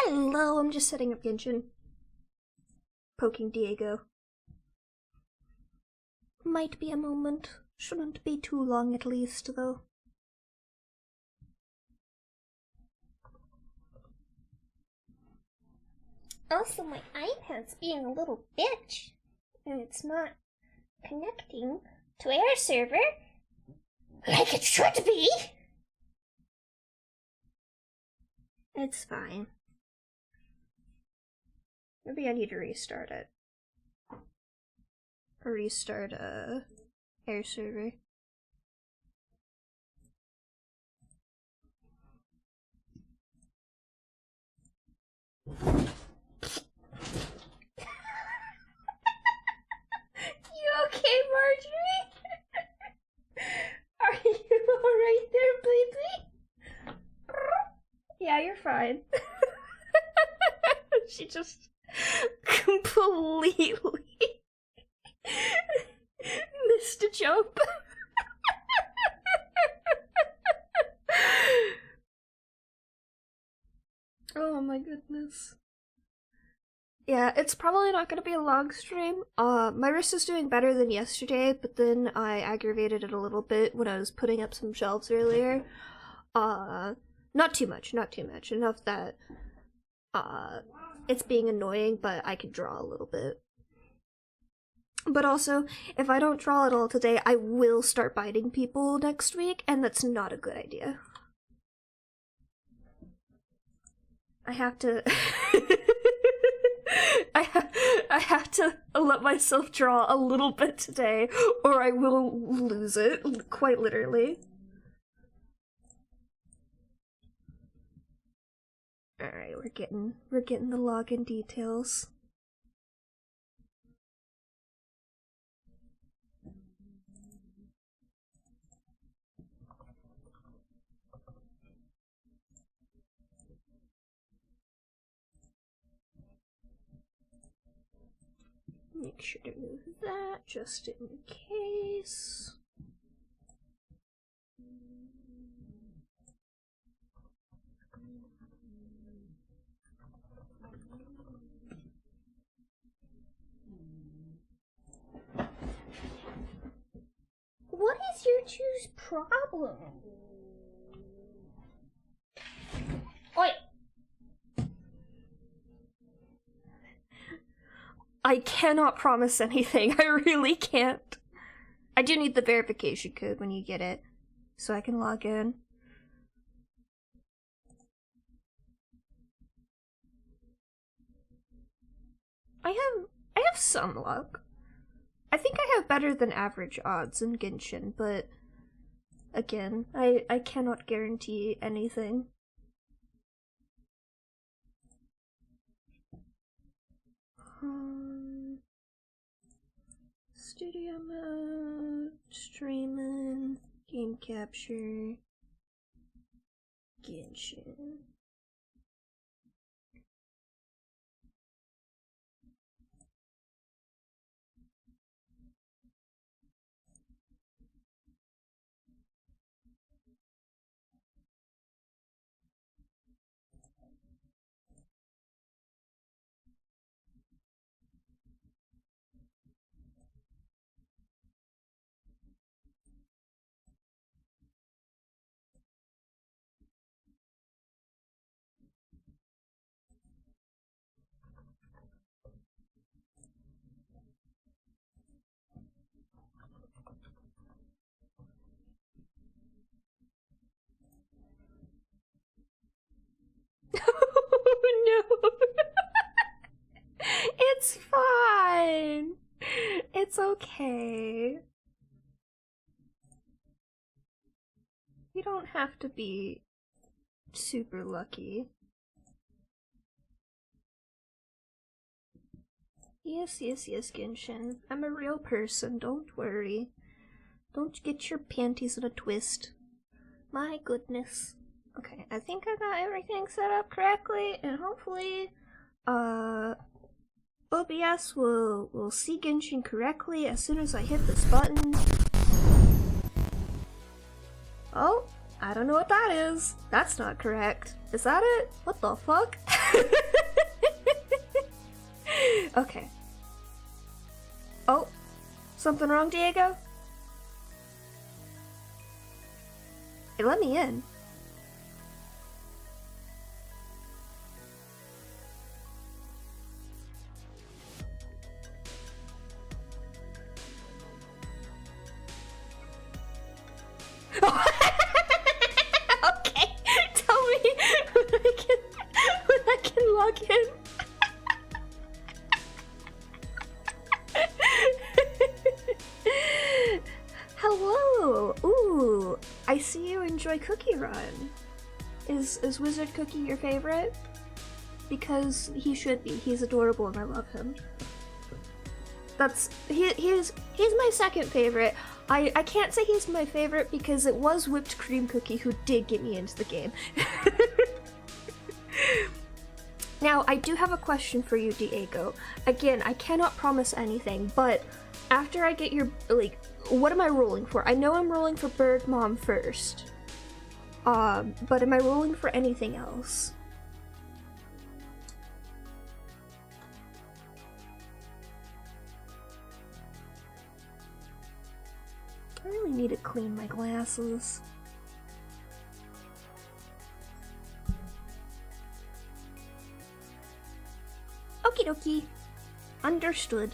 Hello, I'm just setting up Genshin. Poking Diego. Might be a moment. Shouldn't be too long at least, though. Also, my iPad's being a little bitch. And it's not connecting to Air Server like it should be. It's fine. Maybe I need to restart it. Or restart Air Server. You okay, Marjorie? Are you alright there, baby? Yeah, you're fine. She just completely missed a jump. Oh my goodness. Yeah, it's probably not gonna be a long stream. My wrist is doing better than yesterday, but then I aggravated it a little bit when I was putting up some shelves earlier. Not too much. Enough that, it's being annoying, but I can draw a little bit. But also, if I don't draw at all today, I will start biting people next week, and that's not a good idea. I have to... I have to let myself draw a little bit today, or I will lose it, quite literally. Alright, we're getting the login details. Make sure to move that just in case. What is your two's problem? Oi! I cannot promise anything. I really can't. I do need the verification code when you get it, so I can log in. I have some luck. I think I have better than average odds in Genshin, but again, I cannot guarantee anything. Studio mode, streaming, game capture, Genshin. No. It's fine. It's okay. You don't have to be super lucky. Yes, Genshin. I'm a real person, don't worry. Don't get your panties in a twist. My goodness. Okay, I think I got everything set up correctly, and hopefully, OBS will see Genshin correctly as soon as I hit this button. Oh, I don't know what that is. That's not correct. Is that it? What the fuck? Okay. Oh, something wrong, Diego? Hey, let me in. Okay, tell me when I can log in. Hello. Ooh, I see you enjoy Cookie Run. Is Wizard Cookie your favorite? Because he should be. He's adorable and I love him. He's my second favorite. I can't say he's my favorite because it was Whipped Cream Cookie who did get me into the game. Now, I do have a question for you, Diego. Again, I cannot promise anything, but after I get your, like, what am I rolling for? I know I'm rolling for Bird Mom first. But am I rolling for anything else? I really need to clean my glasses. Okie dokie. Understood.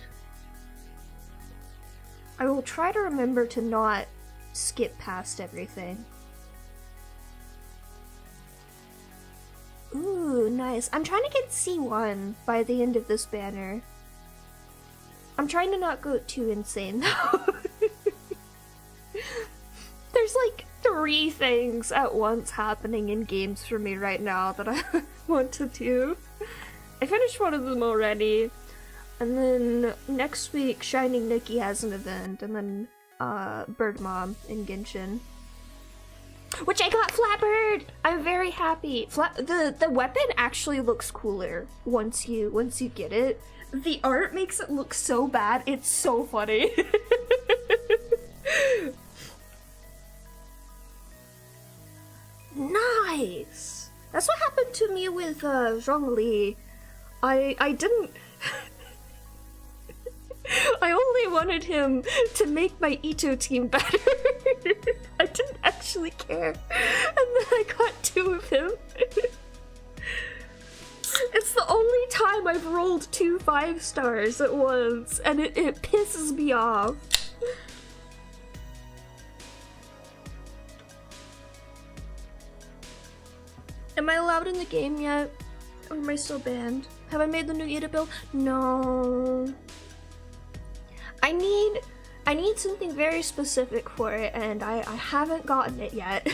I will try to remember to not skip past everything. Ooh, nice. I'm trying to get C1 by the end of this banner. I'm trying to not go too insane though. There's like 3 things at once happening in games for me right now that I want to do. I finished one of them already, and then next week Shining Nikki has an event, and then Bird Mom in Genshin. Which I got Flatbird! I'm very happy. The weapon actually looks cooler once you get it. The art makes it look so bad, it's so funny. Nice! That's what happened to me with Zhongli. I didn't... I only wanted him to make my Ito team better. I didn't actually care. And then I got 2 of him. It's the only time I've rolled 2 5-stars at once, and it pisses me off. Am I allowed in the game yet? Or am I still banned? Have I made the new Ida build? No. I need something very specific for it, and I haven't gotten it yet.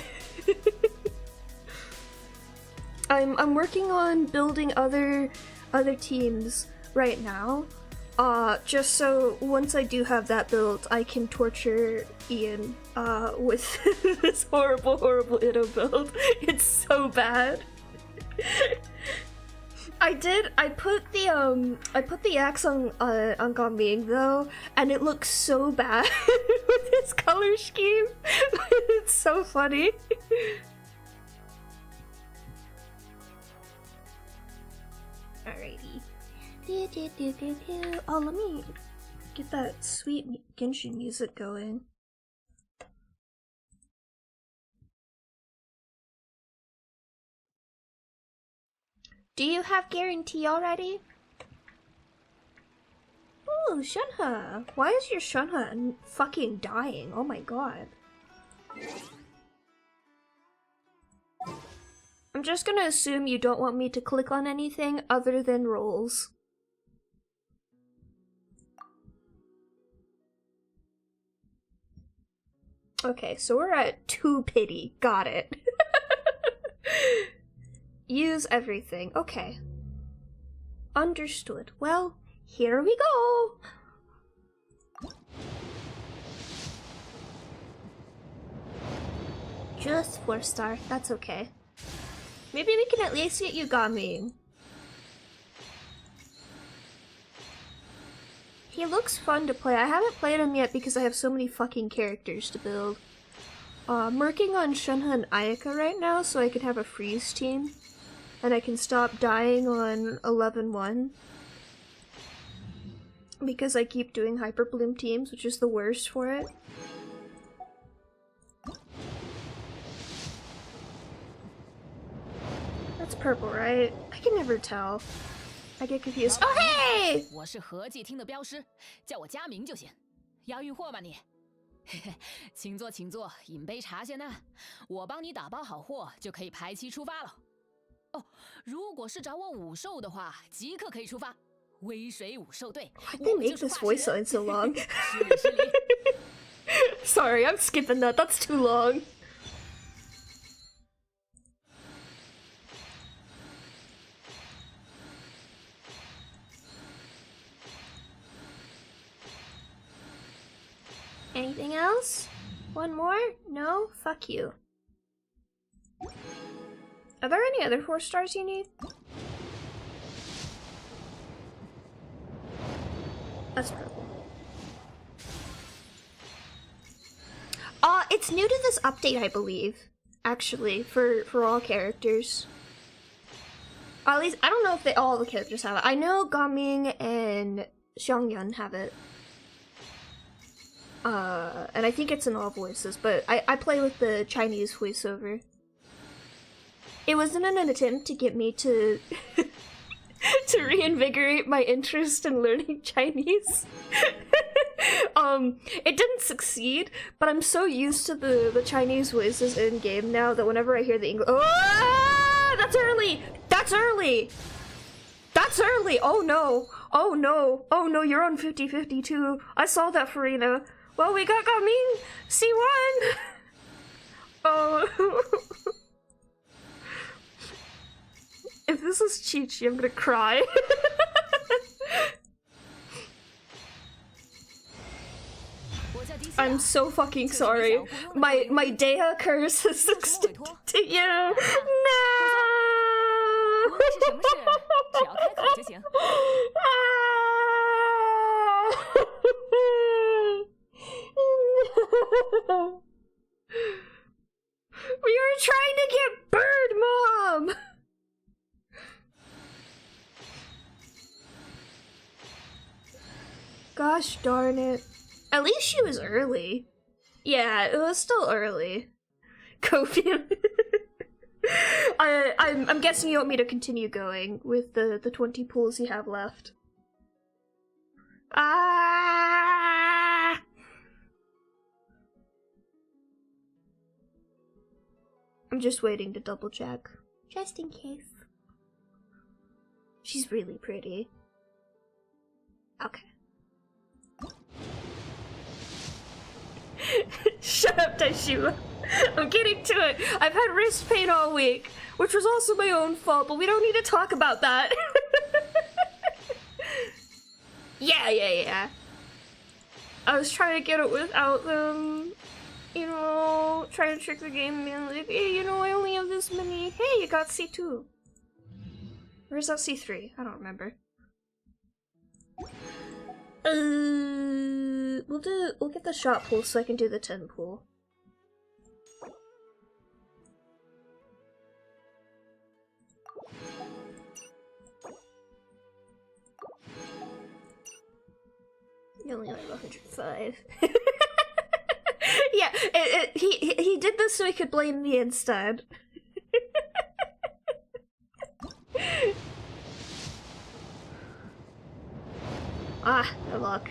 I'm working on building other teams right now. Just so once I do have that built, I can torture Ian with this horrible Ida build. It's so bad. I put the axe on Gambing though, and it looks so bad with his color scheme. It's so funny. Alrighty. Oh, let me get that sweet Genshin music going. Do you have guarantee already? Ooh, Shunha! Why is your Shunha fucking dying? Oh my god. I'm just gonna assume you don't want me to click on anything other than rolls. Okay, so we're at 2 pity. Got it. Use everything. Okay. Understood. Well, here we go! Just 4-star. That's okay. Maybe we can at least get Yugami. He looks fun to play. I haven't played him yet because I have so many fucking characters to build. I'm working on Shunha and Ayaka right now so I can have a freeze team. And I can stop dying on 11-1. Because I keep doing Hyper Bloom teams, which is the worst for it. That's purple, right? I can never tell. I get confused. Oh, hey! 我是合计厅的镖师，叫我佳明就行。要运货吗你？嘿嘿，请坐，请坐，饮杯茶先呢。我帮你打包好货，就可以排期出发了。哦，如果是找我武兽的话，即刻可以出发。微水武兽队。They make this voice sound so long. Sorry, I'm skipping that. That's too long. Anything else? One more? No? Fuck you. Are there any other 4 stars you need? That's purple. It's new to this update, I believe. Actually, for all characters. At least, I don't know if all the characters have it. I know Gaming and Xiangyun have it. And I think it's in all voices, but I play with the Chinese voiceover. It wasn't an attempt to get me to to reinvigorate my interest in learning Chinese. It didn't succeed, but I'm so used to the Chinese voices in game now that whenever I hear the English, oh, that's early. That's early. That's early. Oh no. Oh no. Oh no. You're on 50-50 too. I saw that, Farina. Well, we got Gaming C1. Oh. If this is Chi-Chi, I'm gonna cry. I'm so fucking sorry. My Dea curse is extended to you. No. We were trying to get Bird Mom. Gosh darn it. At least she was early. Yeah, it was still early. Kofi. I'm guessing you want me to continue going with the 20 pools you have left. Ah! I'm just waiting to double check. Just in case. She's really pretty. Okay. Shut up, Taishula. I'm getting to it. I've had wrist pain all week, which was also my own fault, but we don't need to talk about that. Yeah. I was trying to get it without them, you know, trying to trick the game and being like, hey, you know, I only have this many. Hey, you got C2. Or is that C3? I don't remember. We'll get the shot pool so I can do the 10 pool. You only have 105. Yeah, he did this so he could blame me instead. Ah, no luck.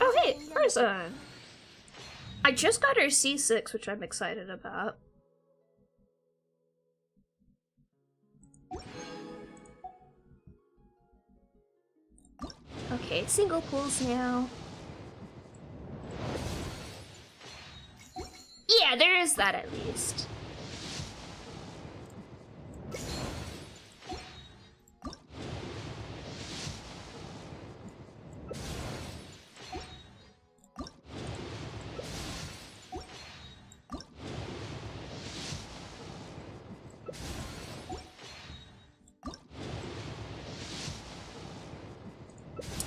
Oh hey, Ursa! I just got her C6, which I'm excited about. Okay, single pools now. Yeah, there is that at least.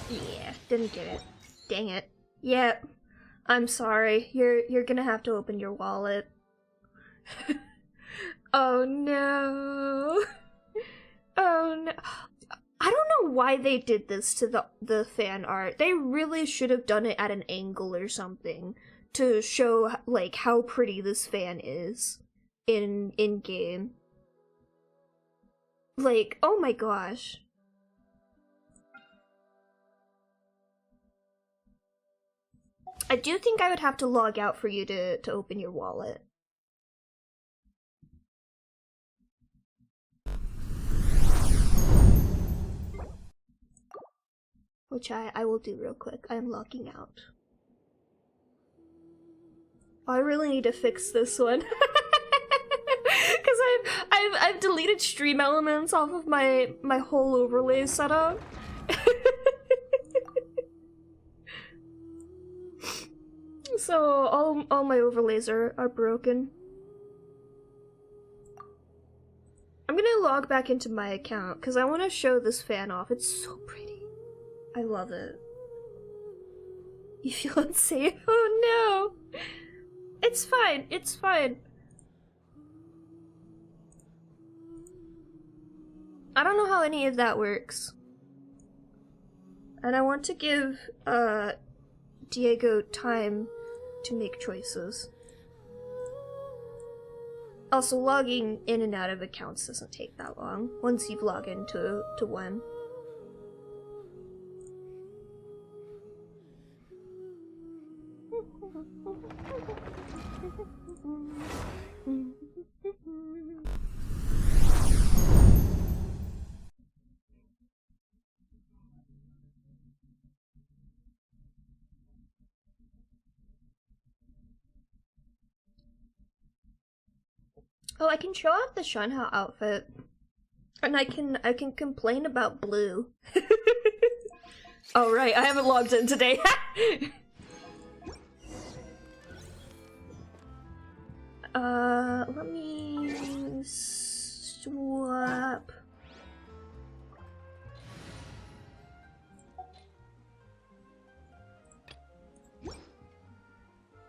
Yeah, didn't get it. Dang it. Yep. I'm sorry. You're gonna have to open your wallet. Oh no. Oh no. I don't know why they did this to the fan art. They really should have done it at an angle or something to show like how pretty this fan is in game. Like, oh my gosh. I do think I would have to log out for you to open your wallet. Which I will do real quick. I am logging out. Oh, I really need to fix this one. Because I've deleted stream elements off of my whole overlay setup. So So all my overlays are broken. I'm gonna log back into my account because I want to show this fan off. It's so pretty. I love it. You feel unsafe? Oh no! It's fine. It's fine. I don't know how any of that works. And I want to give Diego time to make choices. Also, logging in and out of accounts doesn't take that long once you've logged into one. Oh, I can show off the Shunha outfit. And I can complain about blue. Oh right, I haven't logged in today. Let me swap.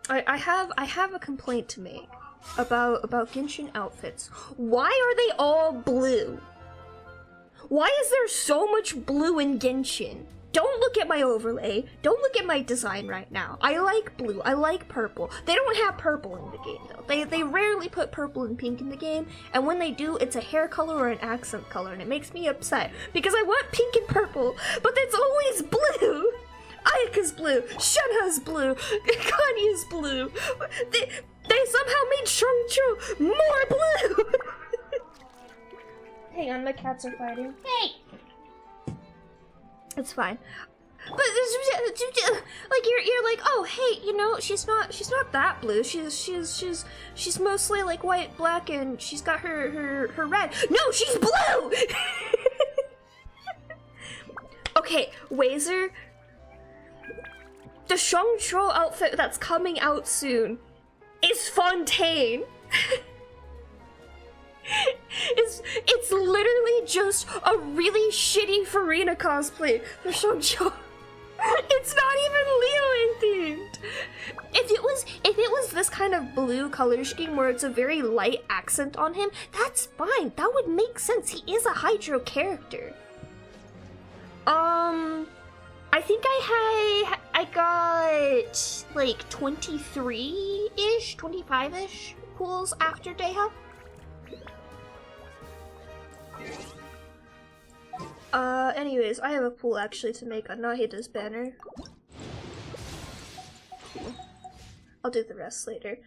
I have a complaint to make about Genshin outfits. Why are they all blue? Why is there so much blue in Genshin? Don't look at my overlay. Don't look at my design right now. I like blue. I like purple. They don't have purple in the game though. They rarely put purple and pink in the game, and when they do, it's a hair color or an accent color, and it makes me upset because I want pink and purple, but it's always blue. Ayaka's blue. Shunha's blue. Kanye's blue. They somehow made Shangchu more blue. Hang on, my cats are fighting. Hey. It's fine. But like you're like, oh hey, you know, she's not that blue. She's mostly like white, black, and she's got her red. No, she's blue. Okay, Wazer. The Shangchuo outfit that's coming out soon is Fontaine. It's literally just a really shitty Farina cosplay for Shangchuo. It's not even Leo themed. If it was this kind of blue color scheme where it's a very light accent on him, that's fine. That would make sense. He is a Hydro character. I think I got like 23-ish, 25-ish pools after Deha. Anyways, I have a pool actually to make on Nahida's banner. Cool. I'll do the rest later.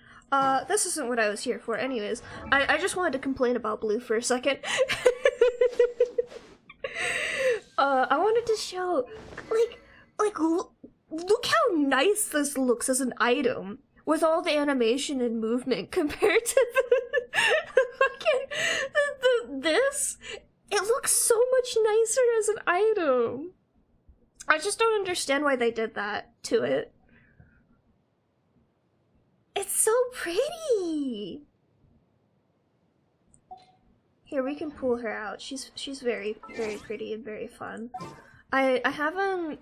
This isn't what I was here for anyways. I just wanted to complain about blue for a second. I wanted to show, look how nice this looks as an item with all the animation and movement compared to this. It looks so much nicer as an item. I just don't understand why they did that to it. It's so pretty. Here, we can pull her out. She's very, very pretty and very fun. I haven't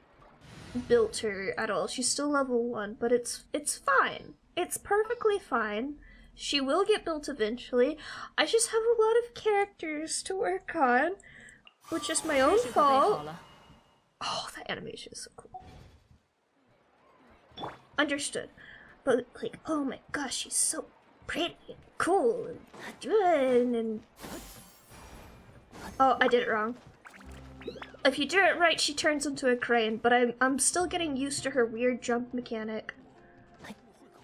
built her at all. She's still level 1, but it's fine. It's perfectly fine. She will get built eventually. I just have a lot of characters to work on, which is my own fault. Oh, that animation is so cool. Understood. But, like, oh my gosh, she's so pretty and cool and good and... Oh, I did it wrong. If you do it right, she turns into a crane, but I'm still getting used to her weird jump mechanic.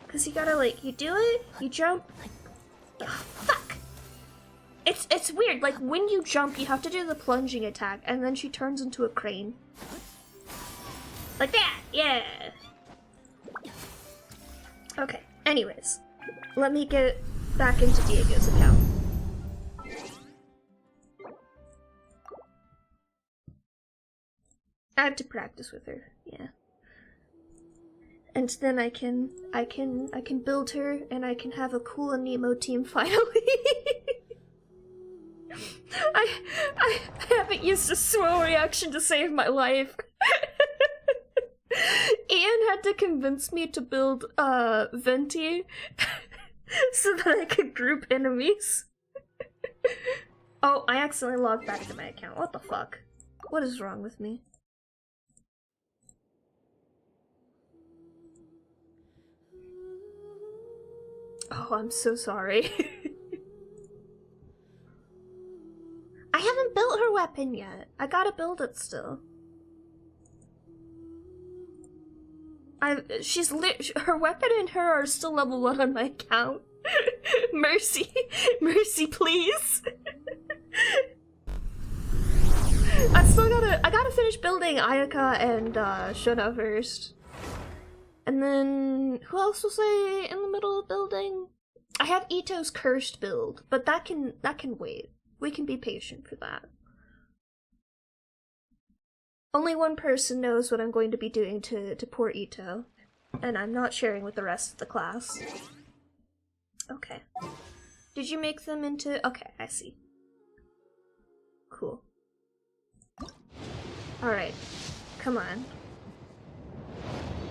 Cause you gotta, like, you do it, you jump. Oh, fuck! It's weird, like, when you jump, you have to do the plunging attack, and then she turns into a crane. Like that, yeah! Okay, anyways. Let me get back into Diego's account. I have to practice with her, yeah. and then I can build her, and I can have a cool Nemo team finally. I haven't used a slow reaction to save my life. Ian had to convince me to build Venti so that I could group enemies. Oh, I accidentally logged back to my account. What the fuck? What is wrong with me? Oh, I'm so sorry. I haven't built her weapon yet. I gotta build it still. Her weapon and her are still level 1 on my account. Mercy. Mercy, please. I gotta finish building Ayaka and Shona first. And then, who else was I in the middle of building? I have Ito's cursed build, but that can wait. We can be patient for that. Only one person knows what I'm going to be doing to poor Ito, and I'm not sharing with the rest of the class. Okay. Did you make them into... Okay, I see. Cool. Alright. Come on.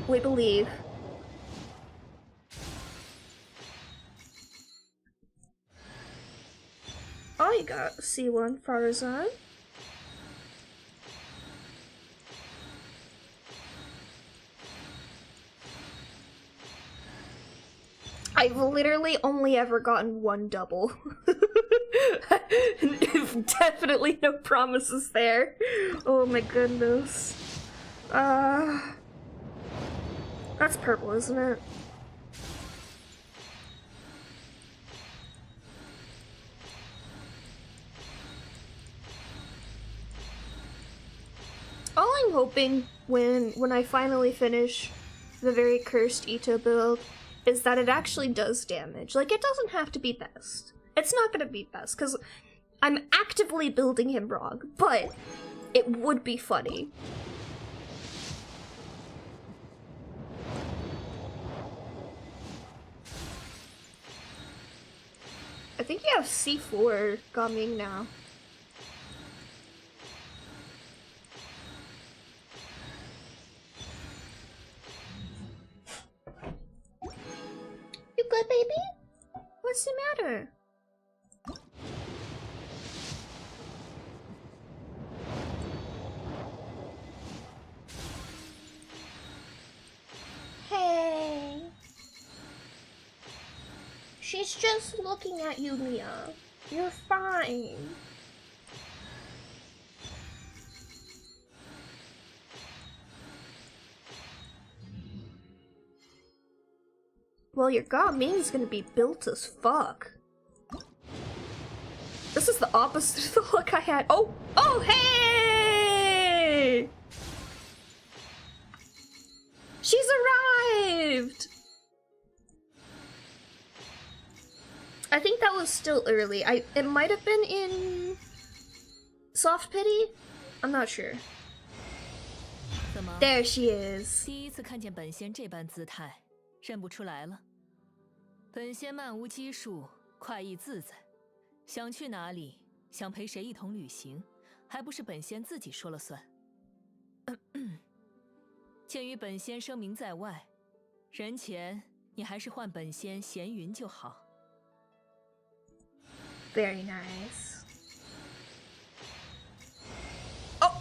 We believe. Oh, you got C1 Farazan. I've literally only ever gotten one double. Definitely no promises there. Oh my goodness. That's purple, isn't it? All I'm hoping when I finally finish the very cursed Ito build is that it actually does damage. Like, it doesn't have to be best. It's not gonna be best, because I'm actively building him wrong, but it would be funny. I think you have C4 coming now. You good, baby? What's the matter? Hey. She's just looking at you, Mia. You're fine. Well, your God Ming's gonna be built as fuck. This is the opposite of the look I had. Oh! Oh, hey! She's arrived! I think that was still early. It might have been in Soft Pity? I'm not sure. There she is. 第一次看见本仙这般姿态，认不出来了。本仙漫无拘束，快意自在，想去哪里，想陪谁一同旅行，还不是本仙自己说了算。鉴于本仙声名在外，人前你还是唤本仙闲云就好。Very nice. Oh!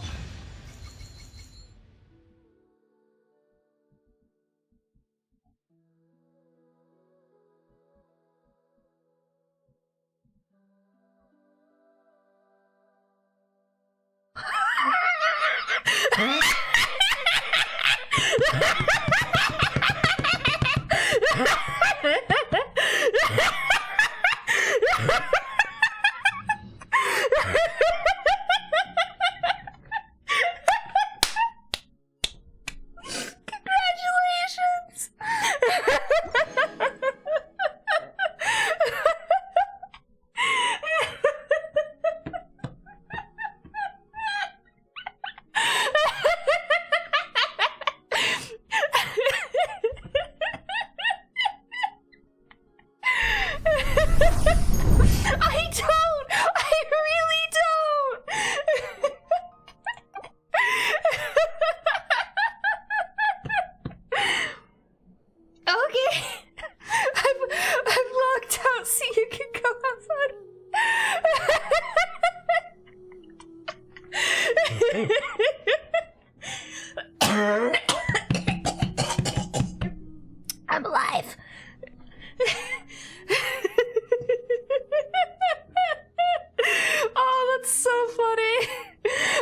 Congratulations! don't! I really don't! Okay. I'm locked out so you can go have fun. I'm alive. Oh, that's so funny.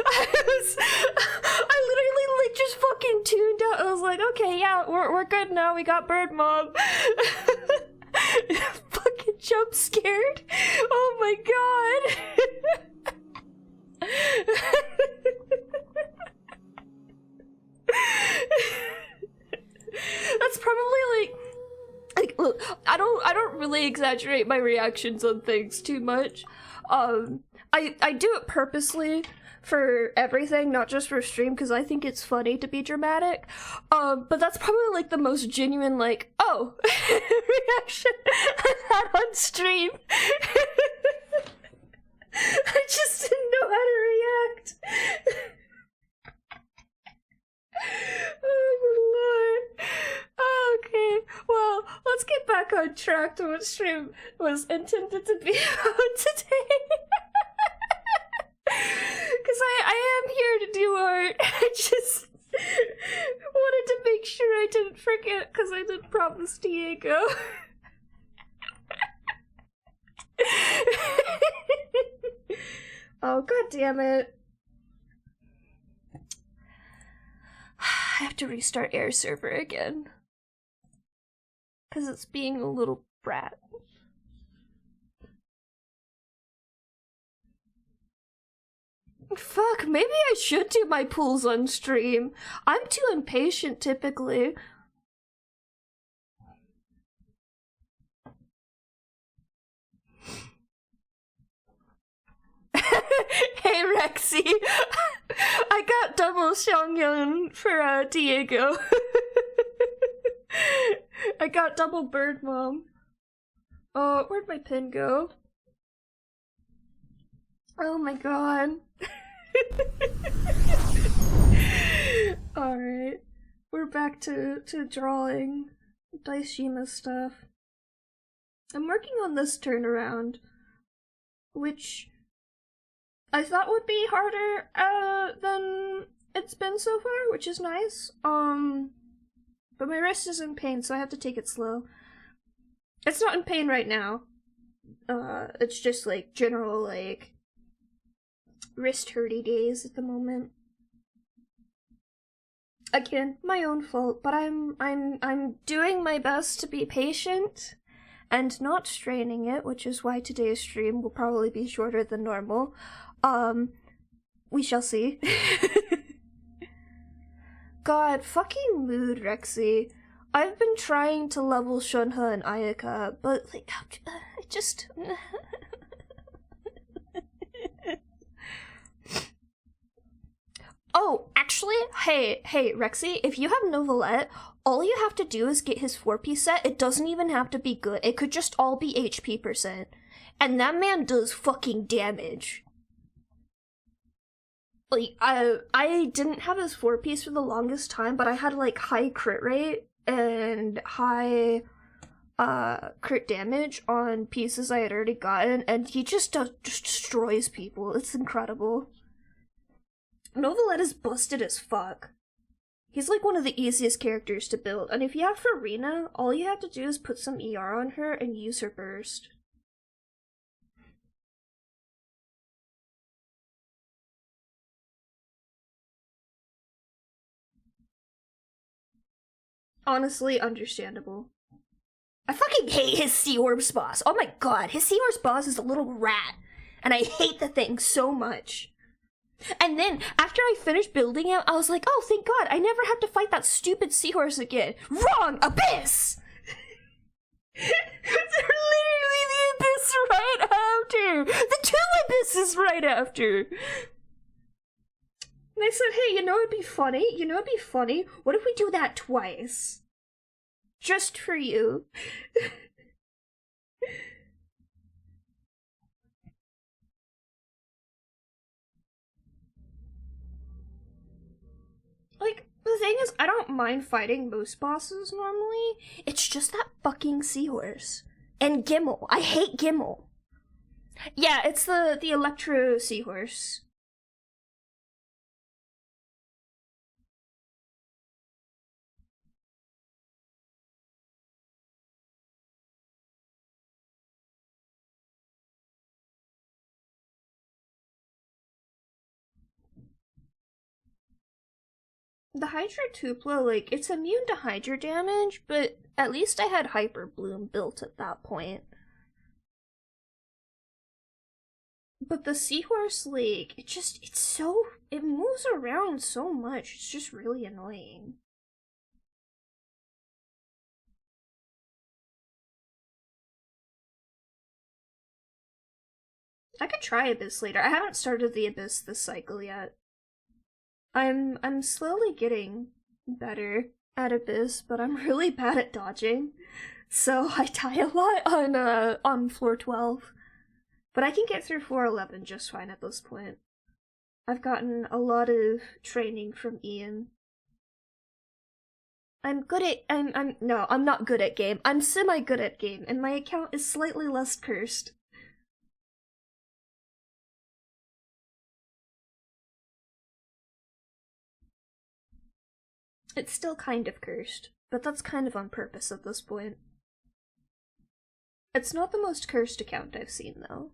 I literally like just fucking tuned out. I was like, okay, yeah, we're good now. We got Bird Mom. Fucking jump scared. Oh my god. That's probably like look, I don't really exaggerate my reactions on things too much. I do it purposely for everything, not just for stream, because I think it's funny to be dramatic. But that's probably like the most genuine, like, oh, reaction I've had on stream. I just didn't know how to react. Oh my lord. Okay, well, let's get back on track to what stream was intended to be about today. Because I am here to do art. I just wanted to make sure I didn't forget, because I did promise Diego. Oh, god damn it. I have to restart Air Server again. Because it's being a little brat. Fuck, maybe I should do my pulls on stream. I'm too impatient typically. Hey Rexy, I got double Xiangyun for Diego. I got double Bird Mom. Oh, where'd my pin go? Oh my god. Alright, we're back to drawing Daishima stuff. I'm working on this turnaround, which I thought would be harder than it's been so far, which is nice. But my wrist is in pain, so I have to take it slow. It's not in pain right now. It's just like general like wrist hurty days at the moment. Again, my own fault, but I'm doing my best to be patient and not straining it, which is why today's stream will probably be shorter than normal. We shall see. God, fucking mood, Rexy. I've been trying to level Shunha and Ayaka, but like, I just... Oh, actually, hey, Rexy, if you have Novelette, all you have to do is get his 4-piece set. It doesn't even have to be good. It could just all be HP %. And that man does fucking damage. Like, I didn't have his 4-piece for the longest time, but I had, like, high crit rate and high, crit damage on pieces I had already gotten, and he just destroys people. It's incredible. Novelette is busted as fuck. He's like one of the easiest characters to build, and if you have Farina, all you have to do is put some ER on her and use her burst. Honestly, understandable. I fucking hate his Sea Orbs boss. Oh my god, his Sea Orbs boss is a little rat, and I hate the thing so much. And then, after I finished building it, I was like, oh, thank god, I never have to fight that stupid seahorse again. Wrong! Abyss! They're literally the Abyss right after! The two Abysses right after! And I said, hey, you know it'd be funny? What if we do that twice? Just for you. The thing is, I don't mind fighting most bosses normally. It's just that fucking seahorse. And Gimmel. I hate Gimmel. Yeah, it's the Electro seahorse. The Hydra Tupla, like, it's immune to Hydra damage, but at least I had Hyper Bloom built at that point. But the Seahorse, like, it moves around so much, it's just really annoying. I could try Abyss later. I haven't started the Abyss this cycle yet. I'm slowly getting better at Abyss, but I'm really bad at dodging. So I die a lot on floor 12. But I can get through floor 11 just fine at this point. I've gotten a lot of training from Ian. I'm not good at game. I'm semi-good at game, and my account is slightly less cursed. It's still kind of cursed, but that's kind of on purpose at this point. It's not the most cursed account I've seen, though.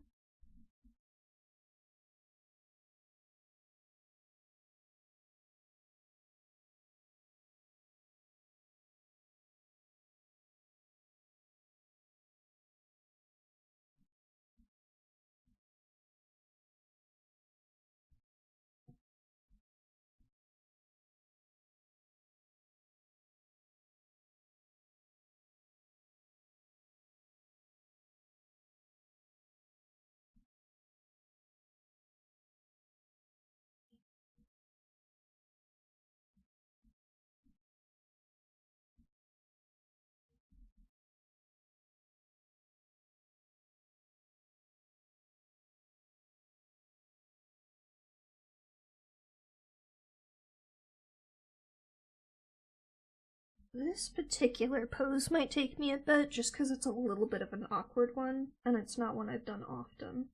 This particular pose might take me a bit, just because it's a little bit of an awkward one, and it's not one I've done often.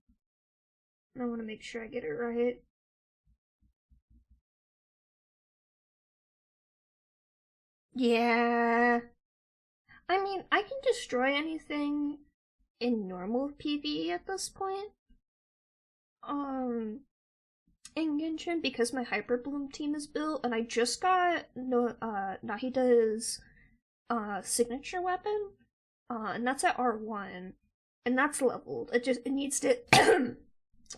And I want to make sure I get it right. Yeah. I mean, I can destroy anything in normal PvE at this point. In Genshin, because my Hyper Bloom team is built, and I just got Nahida's signature weapon, and that's at R1, and that's leveled. It needs to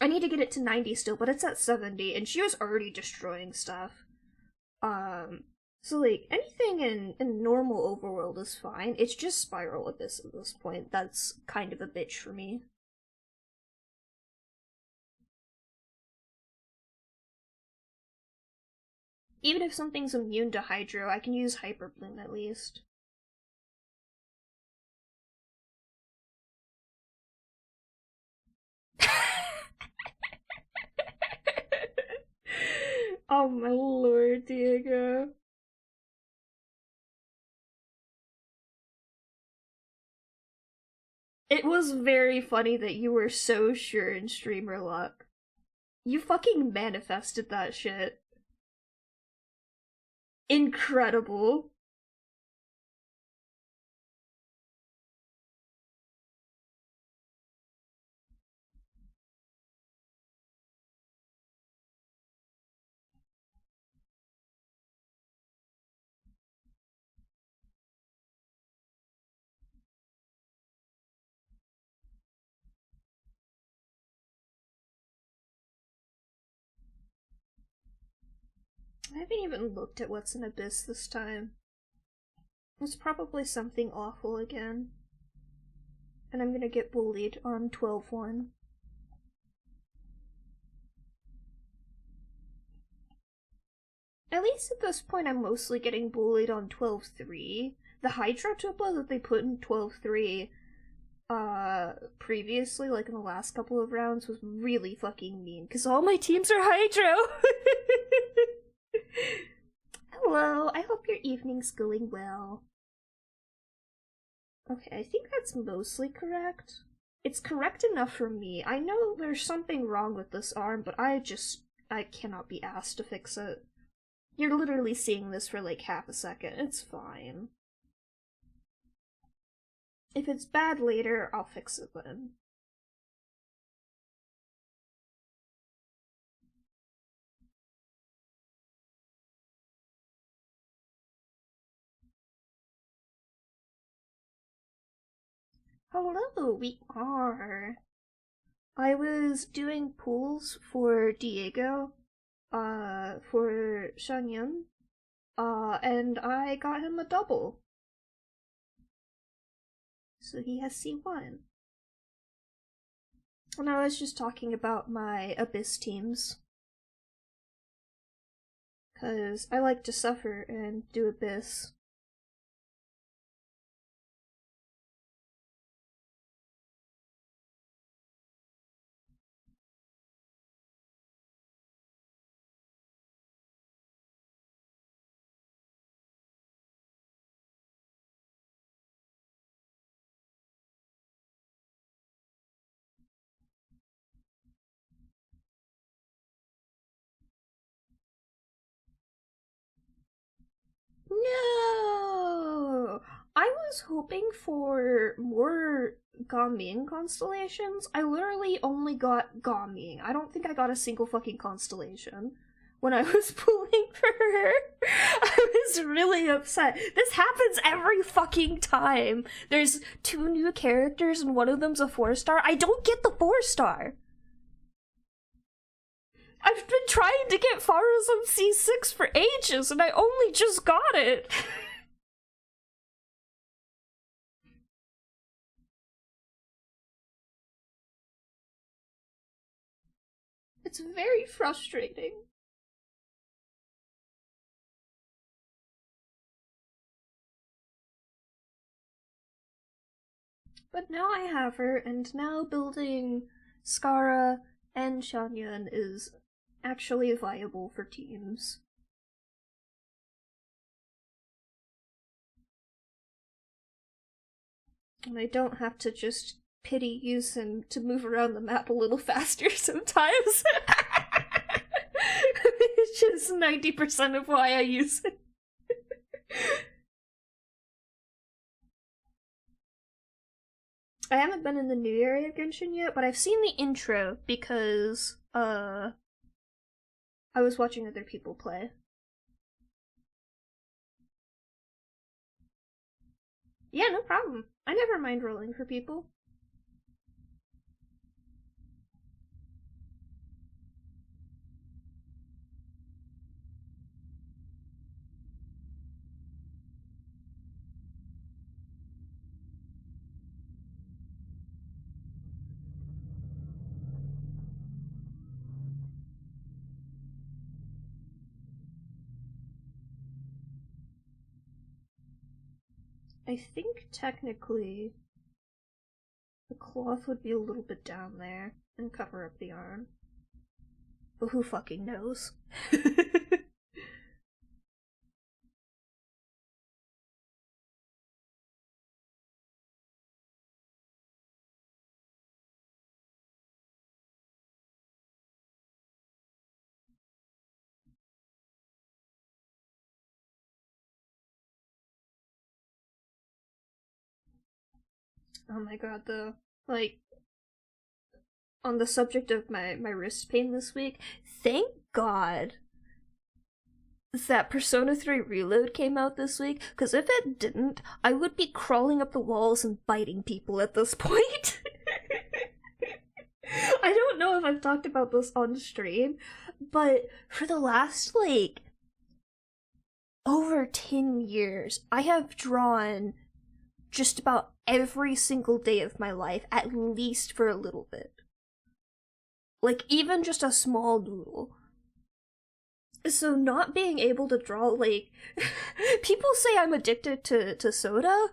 I need to get it to 90 still, but it's at 70, and she was already destroying stuff. So like anything in normal overworld is fine. It's just Spiral Abyss at this point that's kind of a bitch for me. Even if something's immune to Hydro, I can use Hyper Bloom at least. Oh my lord, Diego. It was very funny that you were so sure in streamer luck. You fucking manifested that shit. Incredible. I haven't even looked at what's in Abyss this time. It's probably something awful again. And I'm gonna get bullied on 12-1. At least at this point I'm mostly getting bullied on 12-3. The Hydro Tupla that they put in 12-3 previously, like in the last couple of rounds, was really fucking mean, because all my teams are Hydro! Hello, I hope your evening's going well. Okay, I think that's mostly correct. It's correct enough for me. I know there's something wrong with this arm, but I cannot be asked to fix it. You're literally seeing this for like half a second. It's fine. If it's bad later, I'll fix it then. Hello, we are. I was doing pools for Diego, for Shangyun, and I got him a double. So he has C1. And I was just talking about my Abyss teams. Cause I like to suffer and do Abyss. No! I was hoping for more Gaming constellations. I literally only got Gaming. I don't think I got a single fucking constellation when I was pulling for her. I was really upset. This happens every fucking time. There's 2 new characters and one of them's a 4-star. I don't get the 4-star. I've been trying to get Faras on C6 for ages, and I only just got it. It's very frustrating. But now I have her, and now building Skara and Shangyun is actually viable for teams. And I don't have to just pity use him to move around the map a little faster sometimes. It's just 90% of why I use it. I haven't been in the new area of Genshin yet, but I've seen the intro because, I was watching other people play. Yeah, no problem. I never mind rolling for people. I think technically the cloth would be a little bit down there and cover up the arm. But who fucking knows? Oh my god, though. Like, on the subject of my wrist pain this week, thank god that Persona 3 Reload came out this week, because if it didn't, I would be crawling up the walls and biting people at this point. I don't know if I've talked about this on stream, but for the last, like, over 10 years, I have drawn just about every single day of my life, at least for a little bit. Like, even just a small doodle. So not being able to draw, like, people say I'm addicted to soda.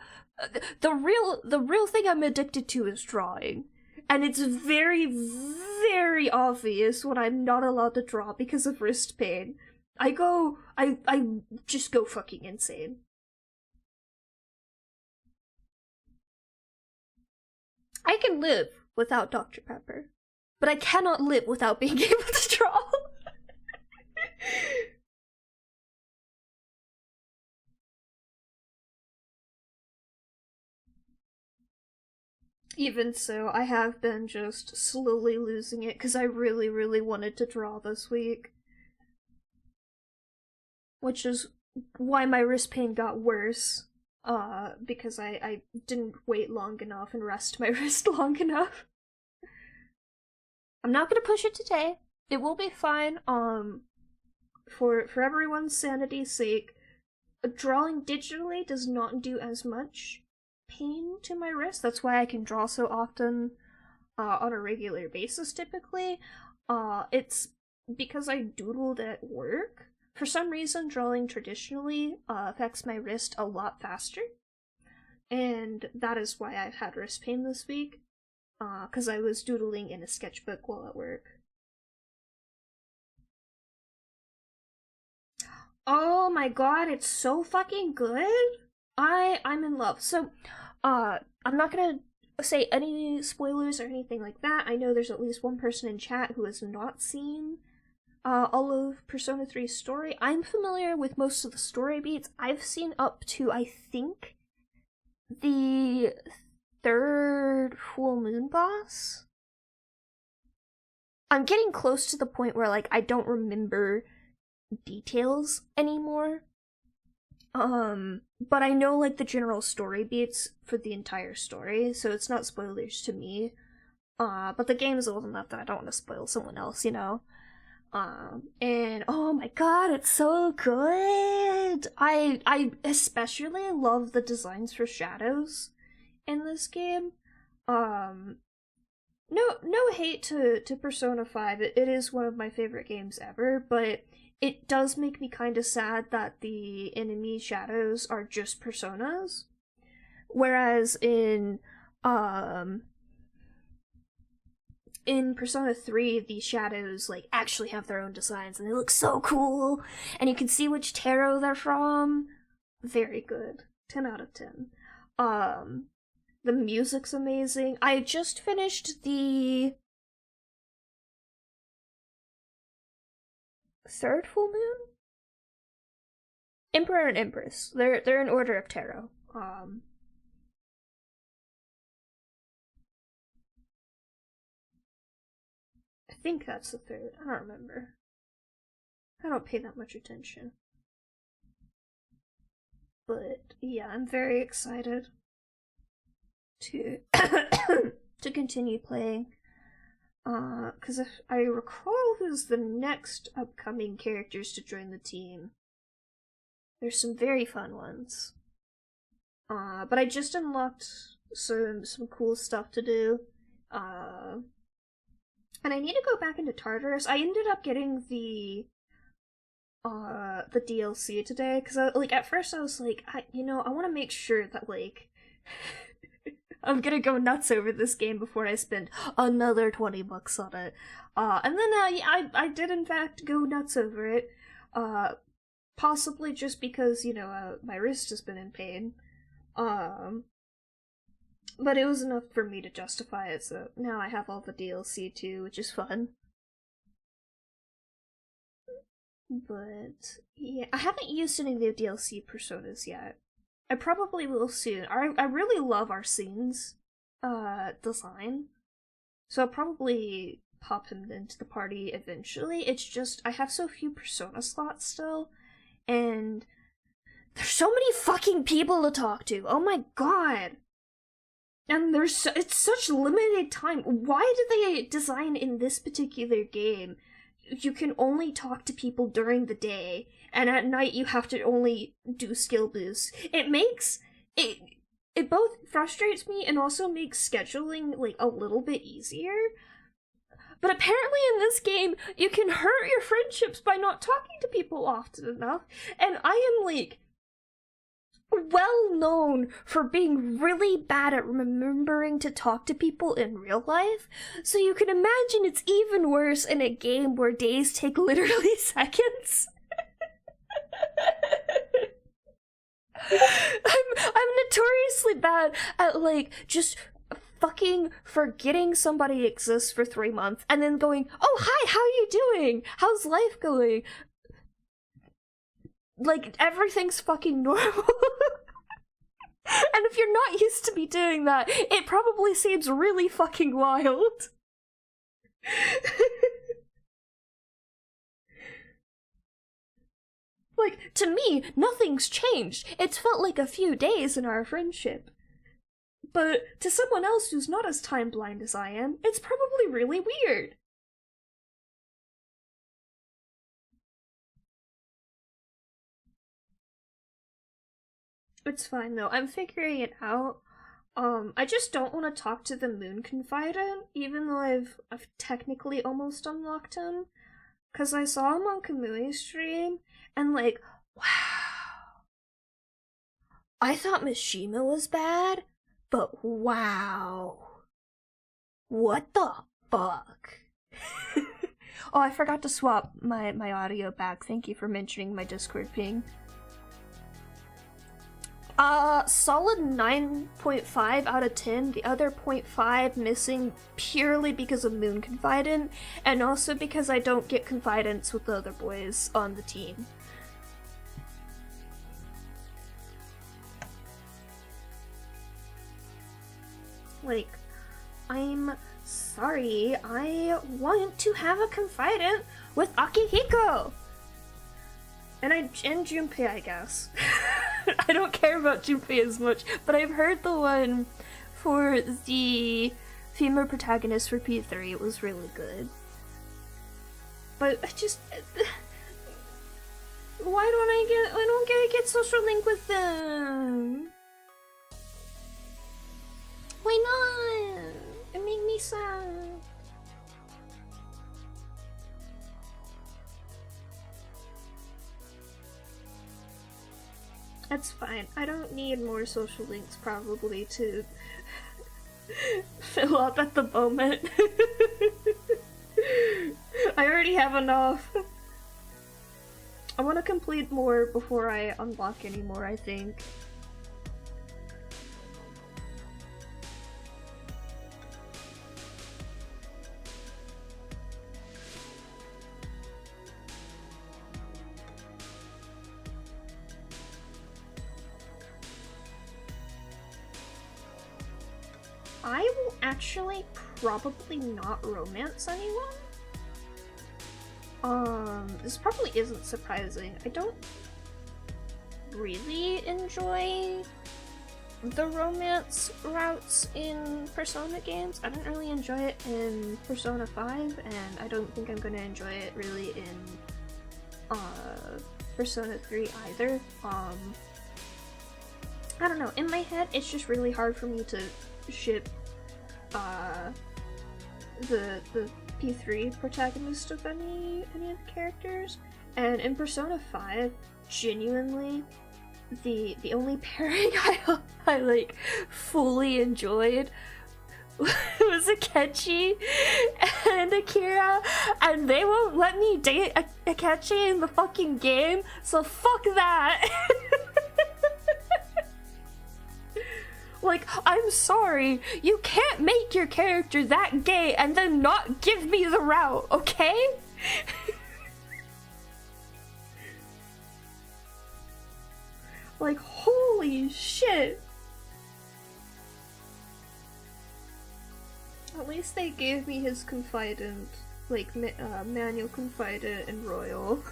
The real thing I'm addicted to is drawing. And it's very, very obvious when I'm not allowed to draw because of wrist pain. I just go fucking insane. I can live without Dr. Pepper, but I cannot live without being able to draw. Even so, I have been just slowly losing it because I really, really wanted to draw this week. Which is why my wrist pain got worse. Because I didn't wait long enough and rest my wrist long enough. I'm not gonna push it today. It will be fine. For everyone's sanity's sake, drawing digitally does not do as much pain to my wrist. That's why I can draw so often on a regular basis typically. It's because I doodled at work. For some reason, drawing traditionally affects my wrist a lot faster. And that is why I've had wrist pain this week. Because I was doodling in a sketchbook while at work. Oh my god, it's so fucking good! I'm in love. So, I'm not gonna say any spoilers or anything like that. I know there's at least one person in chat who has not seen all of Persona 3's story. I'm familiar with most of the story beats. I've seen up to, I think, the third full moon boss. I'm getting close to the point where, like, I don't remember details anymore. But I know, like, the general story beats for the entire story, so it's not spoilers to me. But the game's old enough that I don't want to spoil someone else, you know? And oh my god, it's so good! I especially love the designs for shadows in this game. No hate to Persona 5, it is one of my favorite games ever, but it does make me kind of sad that the enemy shadows are just personas. Whereas in Persona 3, the shadows, like, actually have their own designs, and they look so cool, and you can see which tarot they're from. Very good. 10 out of 10. The music's amazing. I just finished the third full moon? Emperor and Empress. They're in order of tarot. I think that's the third. I don't remember. I don't pay that much attention. But yeah, I'm very excited to to continue playing. Because if I recall who's the next upcoming characters to join the team, there's some very fun ones. But I just unlocked some cool stuff to do. And I need to go back into Tartarus. I ended up getting the DLC today, because at first I was like, I want to make sure that, like, I'm gonna go nuts over this game before I spend another $20 on it. And then I did in fact go nuts over it. Possibly just because, my wrist has been in pain. But it was enough for me to justify it, so now I have all the DLC too, which is fun. But yeah, I haven't used any of the DLC personas yet. I probably will soon. I really love Arsene's design, so I'll probably pop him into the party eventually. It's just I have so few persona slots still, and there's so many fucking people to talk to. Oh my god. And it's such limited time. Why did they design in this particular game you can only talk to people during the day, and at night you have to only do skill boosts? It both frustrates me and also makes scheduling, like, a little bit easier. But apparently in this game, you can hurt your friendships by not talking to people often enough, and I am, like, well known for being really bad at remembering to talk to people in real life, so you can imagine it's even worse in a game where days take literally seconds. I'm notoriously bad at, like, just fucking forgetting somebody exists for 3 months and then going, oh, hi, how are you doing? How's life going? Like, everything's fucking normal. And if you're not used to me doing that, it probably seems really fucking wild. Like, to me, nothing's changed. It's felt like a few days in our friendship. But to someone else who's not as time blind as I am, it's probably really weird. It's fine though, I'm figuring it out. I just don't want to talk to the Moon Confidant, even though I've technically almost unlocked him. Cause I saw him on Kamui's stream, and like, wow. I thought Mishima was bad, but wow. What the fuck? Oh, I forgot to swap my audio back. Thank you for mentioning my Discord ping. Solid 9.5 out of 10. The other 0.5 missing purely because of Moon Confidant, and also because I don't get confidants with the other boys on the team. Like, I'm sorry, I want to have a confidant with Akihiko! And Junpei, I guess. I don't care about Junpei as much, but I've heard the one for the female protagonist for P3 was really good. But I just... I don't get social link with them? Why not? It made me sad. That's fine. I don't need more social links probably to fill up at the moment. I already have enough. I want to complete more before I unlock any more, I think. I will actually probably not romance anyone. This probably isn't surprising. I don't really enjoy the romance routes in Persona games. I didn't really enjoy it in Persona 5, and I don't think I'm gonna enjoy it really in Persona 3 either. I don't know, in my head it's just really hard for me to ship the P3 protagonist of any of the characters. And in Persona 5, genuinely, the only pairing I like fully enjoyed was Akechi and Akira, and they won't let me date Akechi in the fucking game, so fuck that. Like, I'm sorry, you can't make your character that gay and then not give me the route, okay? Like, holy shit. At least they gave me his confidant, like, manual confidant and royal.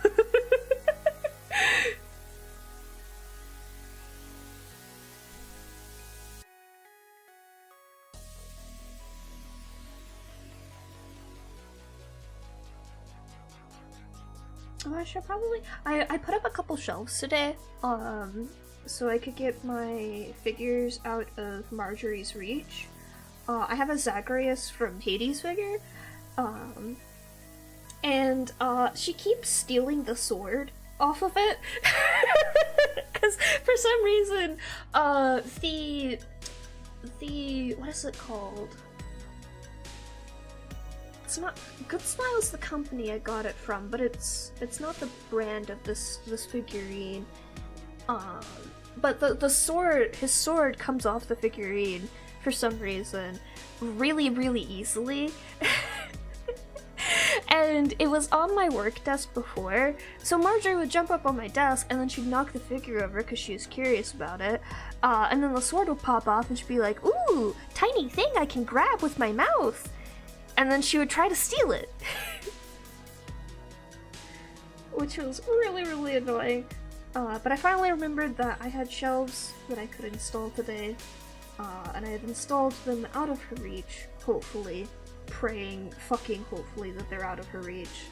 Oh, I should probably... I put up a couple shelves today, so I could get my figures out of Marjorie's reach. I have a Zagreus from Hades figure, and she keeps stealing the sword off of it, because for some reason, the what is it called? it's not Good Smile's the company I got it from, but it's not the brand of this figurine. But the sword, his sword comes off the figurine for some reason really, really easily. And it was on my work desk before, so Marjorie would jump up on my desk and then she'd knock the figure over because she was curious about it. And then the sword would pop off and she'd be like, "Ooh, tiny thing I can grab with my mouth." And then she would try to steal it. Which was really, really annoying. But I finally remembered that I had shelves that I could install today. And I had installed them out of her reach, hopefully. Praying, fucking hopefully, that they're out of her reach.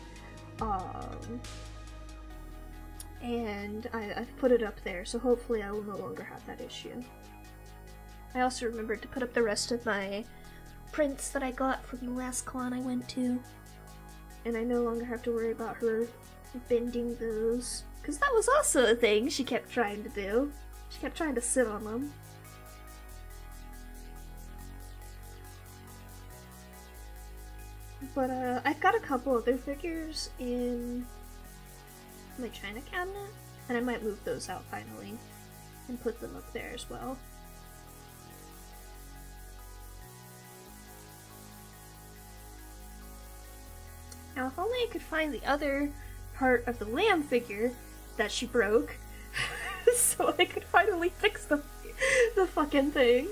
And I've put it up there, so hopefully I will no longer have that issue. I also remembered to put up the rest of my prints that I got from the last con I went to. And I no longer have to worry about her bending those. Because that was also a thing she kept trying to do. She kept trying to sit on them. But I've got a couple other figures in my china cabinet, and I might move those out finally and put them up there as well. Now, if only I could find the other part of the lamb figure that she broke, so I could finally fix the fucking thing.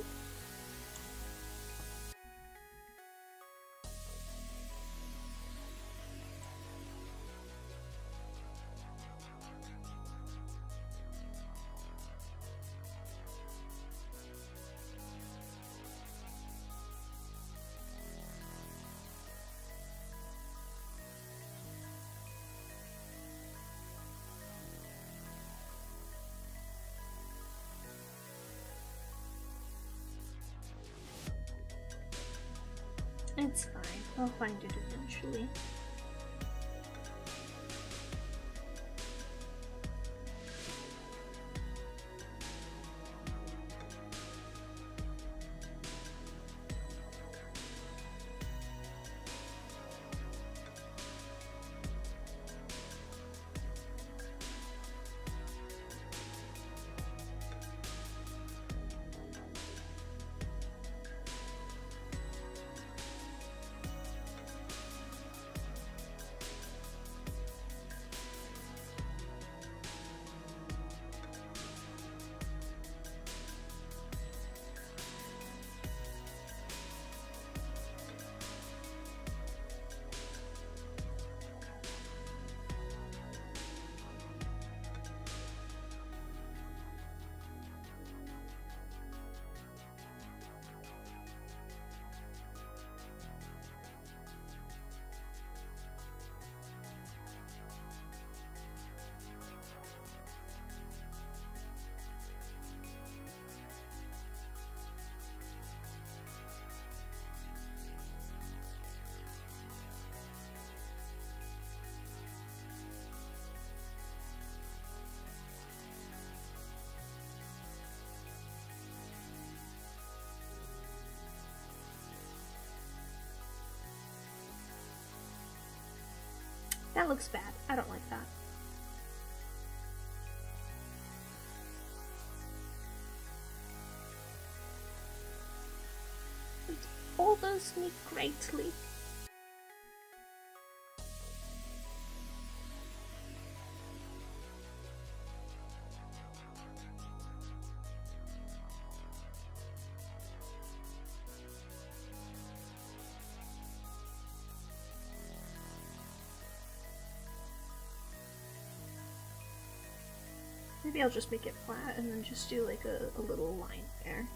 It's fine. I'll find it eventually. That looks bad. I don't like that. It bothers me greatly. Maybe I'll just make it flat and then just do like a little line there.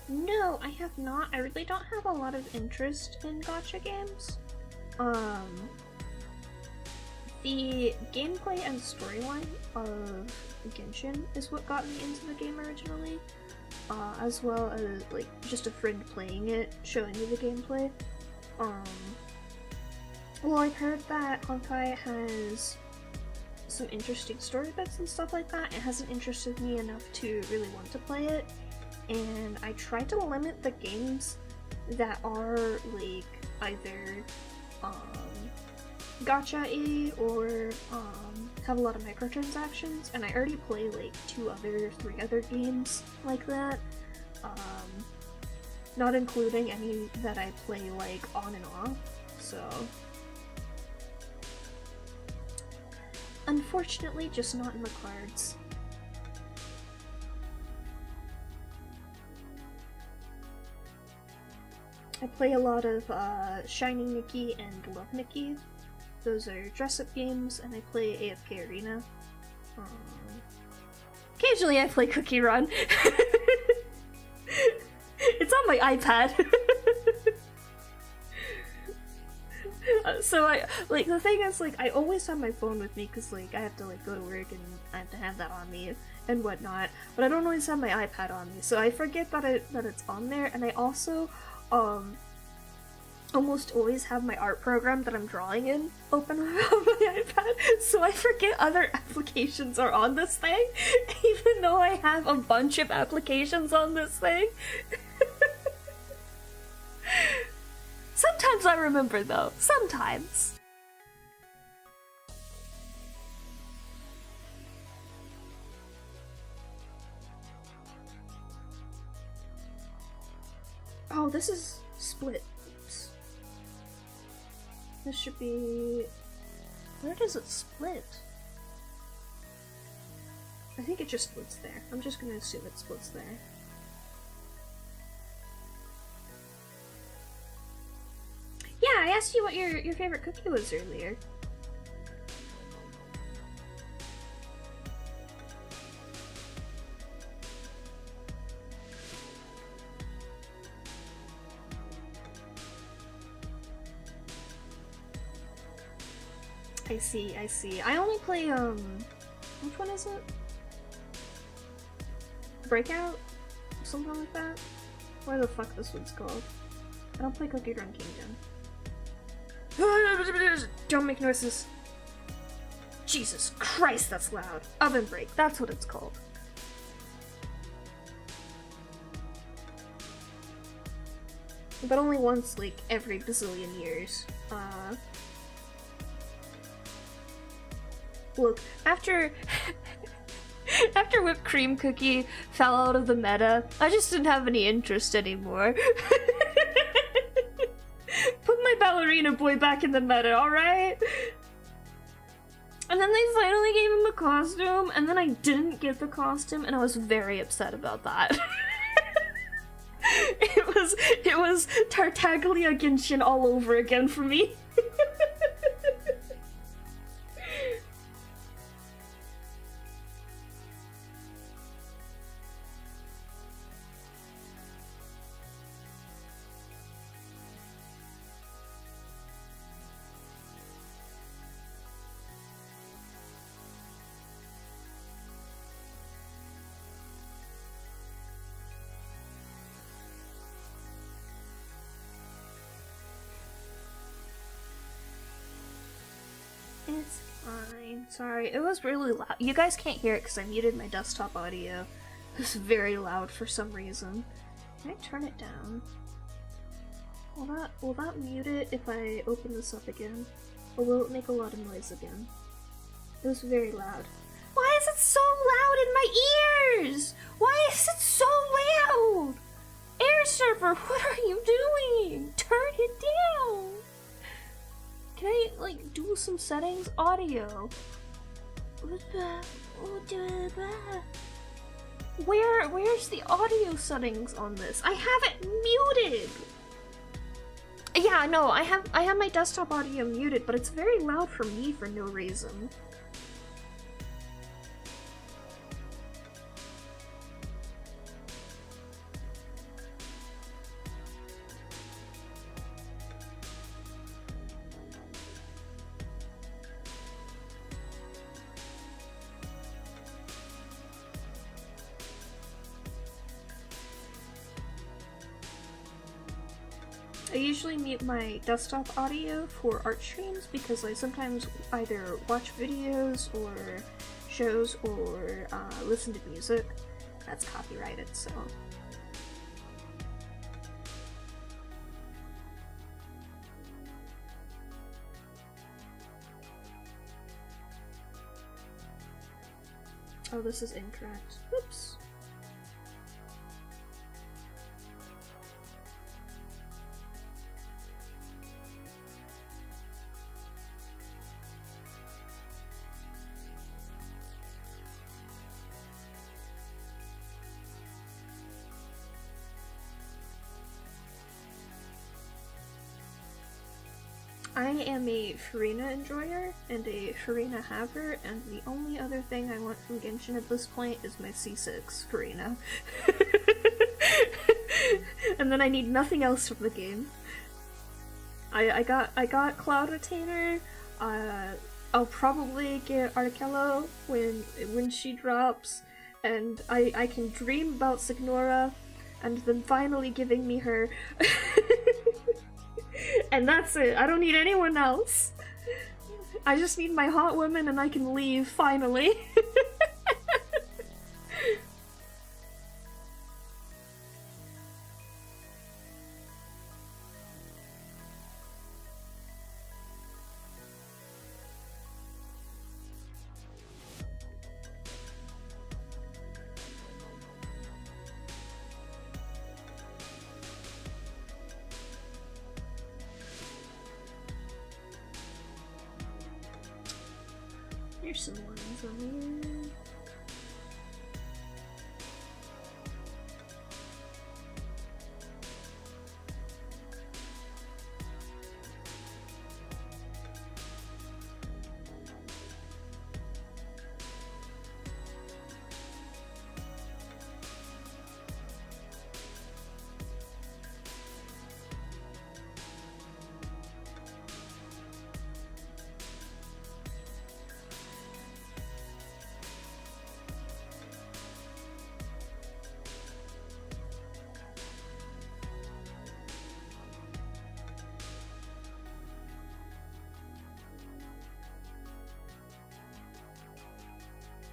No, I have not. I really don't have a lot of interest in gacha games. The gameplay and storyline of Genshin is what got me into the game originally, as well as like just a friend playing it, showing me the gameplay. Well, I've heard that Honkai has some interesting story bits and stuff like that. It hasn't interested me enough to really want to play it, and I try to limit the games that are like either gacha-y or have a lot of microtransactions, and I already play like 3 other games like that, not including any that I play like on and off, so unfortunately just not in the cards. I play a lot of Shiny Nikki and Love Nikki. Those are dress-up games, and I play AFK Arena. Occasionally I play Cookie Run. It's on my iPad. So the thing is, like, I always have my phone with me because, like, I have to, like, go to work and I have to have that on me and whatnot, but I don't always have my iPad on me, so I forget that it's on there, and I also, almost always have my art program that I'm drawing in open on my iPad, so I forget other applications are on this thing, even though I have a bunch of applications on this thing. Sometimes I remember, though. Sometimes. Oh, this is split. Oops. This should be... Where does it split? I think it just splits there. I'm just gonna assume it splits there. Yeah, I asked you what your favorite cookie was earlier. I see. I only play, which one is it? Breakout? Something like that? What the fuck this one's called? I don't play Cookie Run Kingdom. Don't make noises. Jesus Christ, that's loud. Oven Break, that's what it's called. But only once, like, every bazillion years. Look, after Whipped Cream Cookie fell out of the meta, I just didn't have any interest anymore. Put my ballerina boy back in the meta, alright? And then they finally gave him a costume, and then I didn't get the costume, and I was very upset about that. It was Tartaglia Genshin all over again for me. It's fine. Sorry, it was really loud. You guys can't hear it because I muted my desktop audio. It was very loud for some reason. Can I turn it down? Will that mute it if I open this up again? Or will it make a lot of noise again? It was very loud. Why is it so loud in my ears? Why is it so loud? Air server, what are you doing? Turn it down! Can I, like, do some settings? Audio. Where's the audio settings on this? I have it muted! Yeah, no, I have my desktop audio muted, but it's very loud for me for no reason. I usually mute my desktop audio for art streams because I sometimes either watch videos or shows or listen to music that's copyrighted, so. Oh, this is incorrect. Oops. I am a Farina enjoyer and a Farina haver, and the only other thing I want from Genshin at this point is my C6 Farina. And then I need nothing else from the game. I got Cloud Retainer. I'll probably get Articello when she drops, and I can dream about Signora, and then finally giving me her. And that's it. I don't need anyone else. I just need my hot woman and I can leave, finally. Here's some ones on here.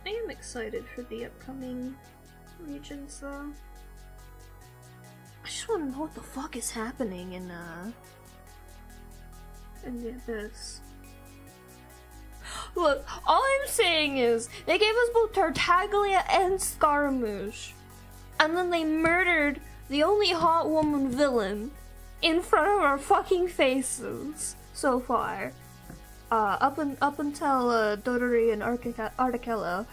I am excited for the upcoming regions, though. I just want to know what the fuck is happening in the Abyss. Look, all I'm saying is, they gave us both Tartaglia and Scaramouche, and then they murdered the only hot woman villain in front of our fucking faces so far. Up until Dodori and Articello.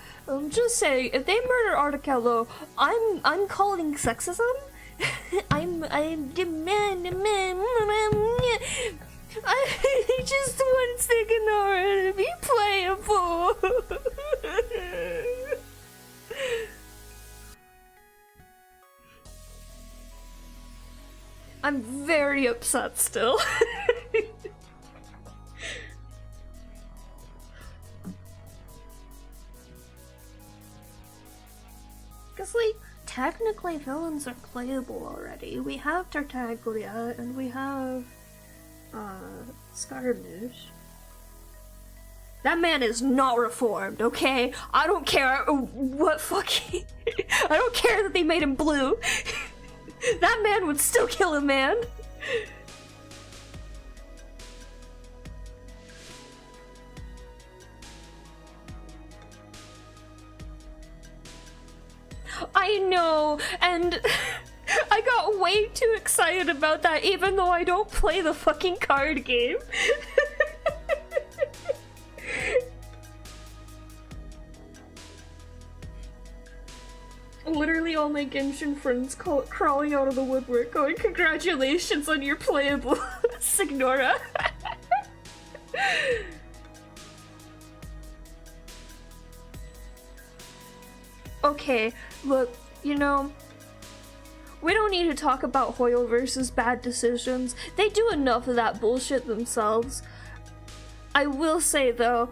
Just saying, if they murder Articello, I'm calling sexism. I'm demand. I just want Signora to be playable. I'm very upset still. Because, like, technically villains are playable already. We have Tartaglia, and we have, Scaramouche. That man is not reformed, okay? I don't care what fucking... I don't care that they made him blue. That man would still kill a man. I know, and I got way too excited about that even though I don't play the fucking card game. Literally all my Genshin friends crawling out of the woodwork going, congratulations on your playable Signora. Okay, look, you know, we don't need to talk about Hoyle versus bad decisions. They do enough of that bullshit themselves. I will say, though,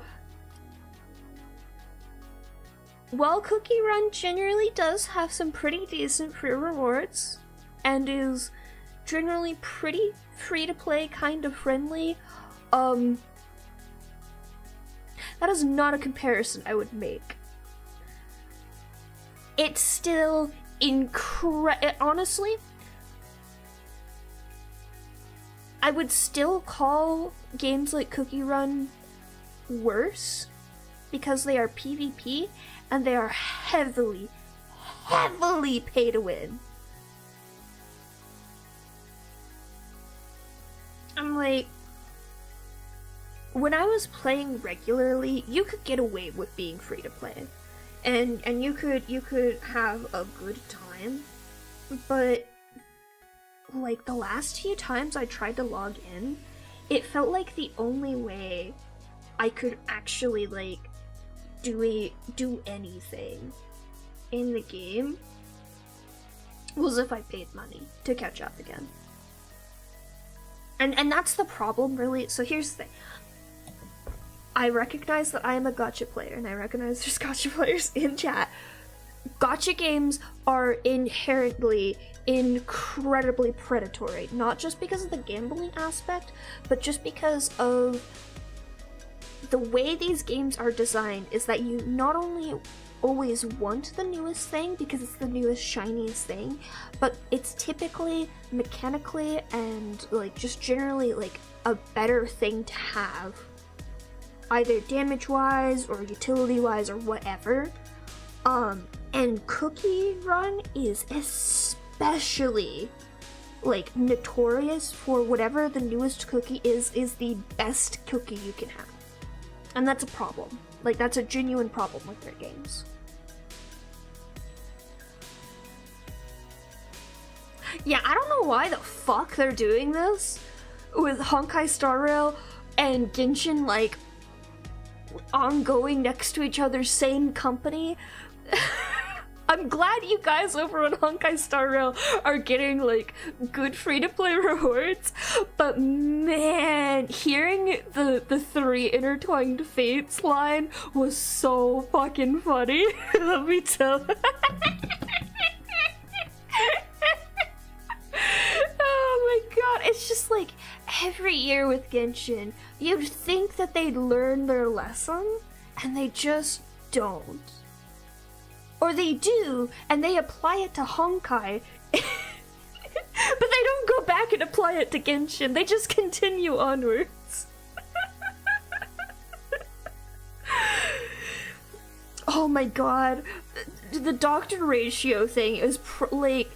while Cookie Run generally does have some pretty decent free rewards, and is generally pretty free-to-play, kind of friendly, that is not a comparison I would make. It's still honestly, I would still call games like Cookie Run worse because they are PvP, and they are heavily, heavily pay to win. I'm like, when I was playing regularly, you could get away with being free to play, and you could have a good time, but like the last few times I tried to log in, it felt like the only way I could actually like do anything in the game was if I paid money to catch up again. And that's the problem, really. So here's the thing. I recognize that I am a gacha player, and I recognize there's gacha players in chat. Gacha games are inherently incredibly predatory, not just because of the gambling aspect, but just because of the way these games are designed is that you not only always want the newest thing because it's the newest shiniest thing, but it's typically mechanically and like just generally like a better thing to have, either damage wise or utility wise or whatever. And Cookie Run is especially like notorious for whatever the newest cookie is the best cookie you can have. And that's a problem. Like, that's a genuine problem with their games. Yeah, I don't know why the fuck they're doing this with Honkai Star Rail and Genshin, like, ongoing next to each other, same company. I'm glad you guys over on Honkai Star Rail are getting, like, good free-to-play rewards, but man, hearing the three intertwined fates line was so fucking funny. Let me tell. Oh my god, it's just like, every year with Genshin, you'd think that they'd learn their lesson, and they just don't. Or they do, and they apply it to Honkai, but they don't go back and apply it to Genshin. They just continue onwards. Oh my god. The doctor ratio thing is, like,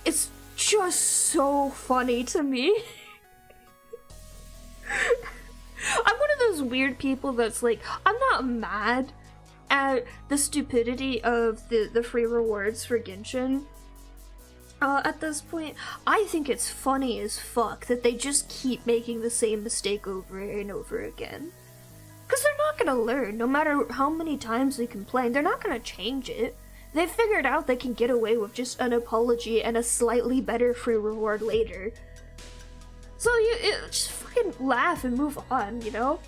it's just so funny to me. I'm one of those weird people that's like, I'm not mad at the stupidity of the free rewards for Genshin. At this point, I think it's funny as fuck that they just keep making the same mistake over and over again. Because they're not gonna learn, no matter how many times they complain, they're not gonna change it. They've figured out they can get away with just an apology and a slightly better free reward later. So you just fucking laugh and move on, you know?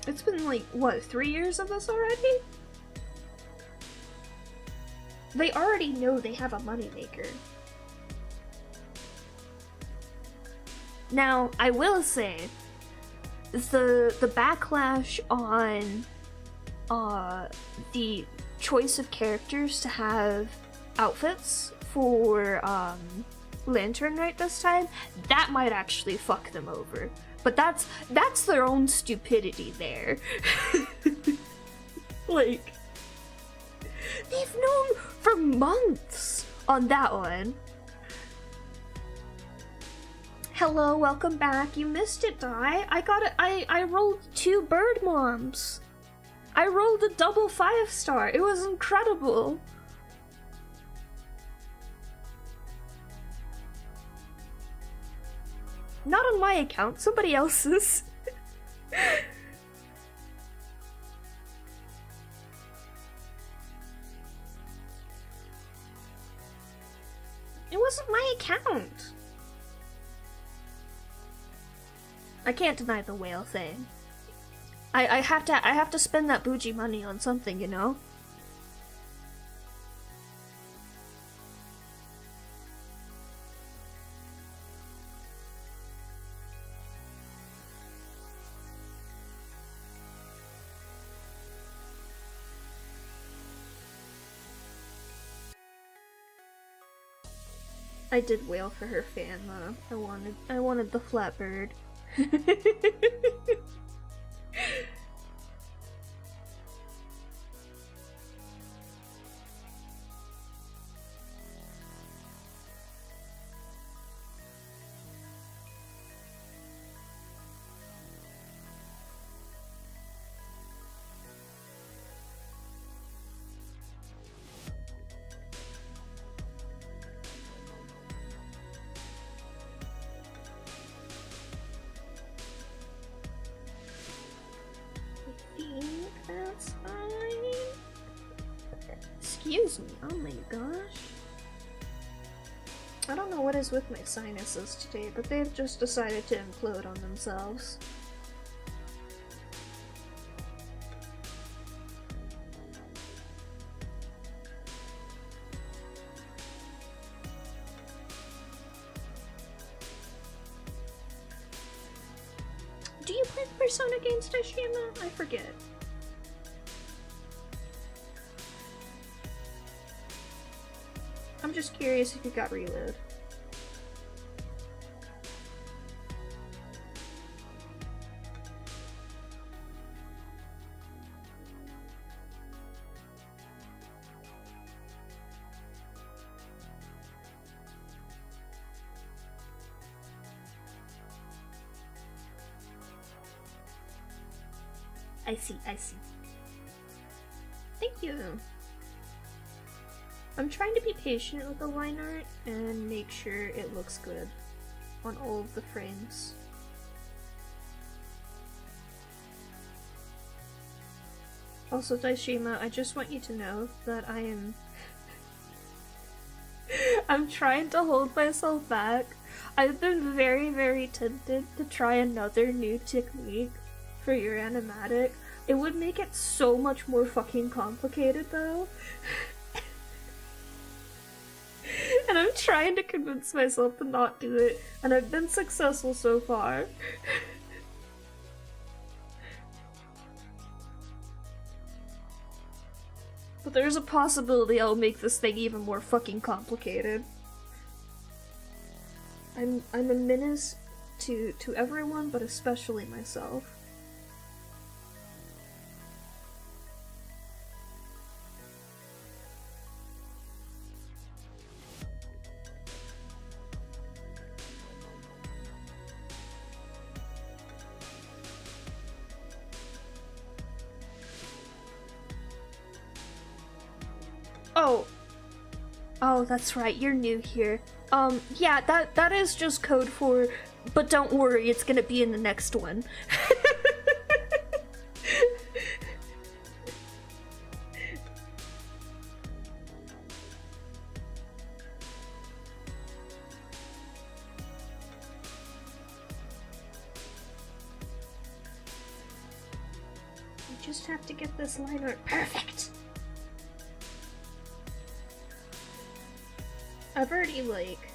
It's been like, what, 3 years of this already? They already know they have a moneymaker. Now, I will say, the backlash on the choice of characters to have outfits for Lantern Night this time, that might actually fuck them over. But that's their own stupidity there. Like, they've known for months on that one. Hello, welcome back. You missed it, Di. I rolled 2 bird moms. I rolled a double 5-star. It was incredible. Not on my account, somebody else's. It wasn't my account. I can't deny the whale thing. I have to spend that bougie money on something, you know? I did wail for her fan though. I wanted the flat bird. That's fine. Excuse me, oh my gosh. I don't know what is with my sinuses today, but they've just decided to implode on themselves. Do you play Persona games, Tashima? I forget. I'm just curious if you got Reload. I see. Thank you. I'm trying to be patient with the line art and make sure it looks good on all of the frames. Also, Daishima, I just want you to know that I'm trying to hold myself back. I've been very, very tempted to try another new technique for your animatic. It would make it so much more fucking complicated though. And I'm trying to convince myself to not do it, and I've been successful so far. But there's a possibility I'll make this thing even more fucking complicated. I'm a menace to everyone, but especially myself. Oh, that's right, you're new here. Yeah, that is just code for, but don't worry, it's gonna be in the next one. You just have to get this line art perfect. I've already, like,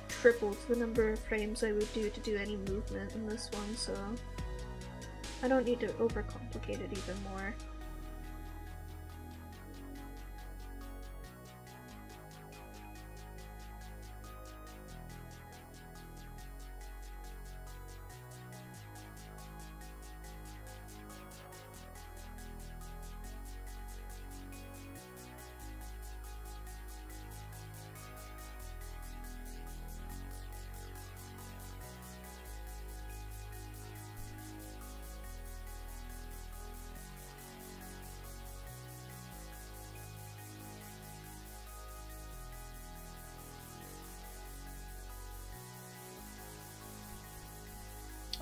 tripled the number of frames I would do to do any movement in this one, so I don't need to overcomplicate it even more.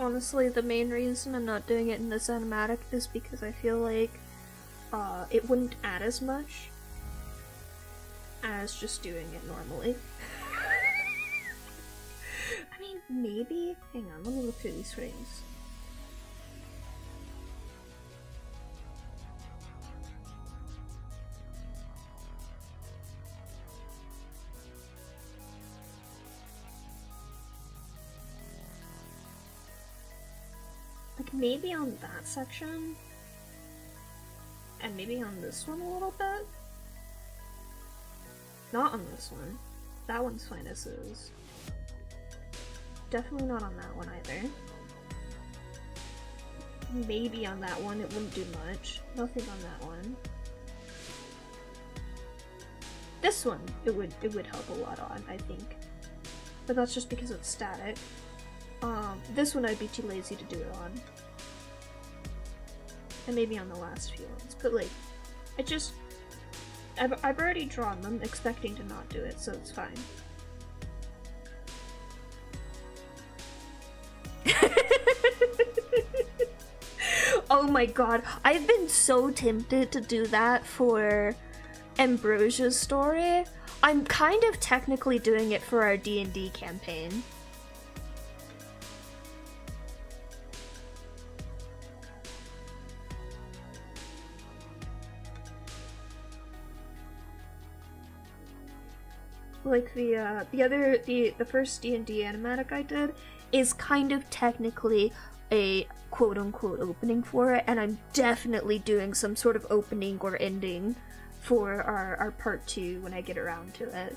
Honestly, the main reason I'm not doing it in this animatic is because I feel like it wouldn't add as much as just doing it normally. I mean, maybe? Hang on, let me look through these frames. Like, maybe on that section, and maybe on this one a little bit. Not on this one. that one's fine as is. Definitely not on that one either. Maybe on that one it wouldn't do much. Nothing on that one. This one it would help a lot on, I think. But that's just because it's static. This one I'd be too lazy to do it on. And maybe on the last few ones. But like, I've already drawn them, expecting to not do it, so it's fine. Oh my god, I've been so tempted to do that for Ambrosia's story. I'm kind of technically doing it for our D&D campaign. Like the first D&D animatic I did is kind of technically a quote-unquote opening for it, and I'm definitely doing some sort of opening or ending for our part 2 when I get around to it.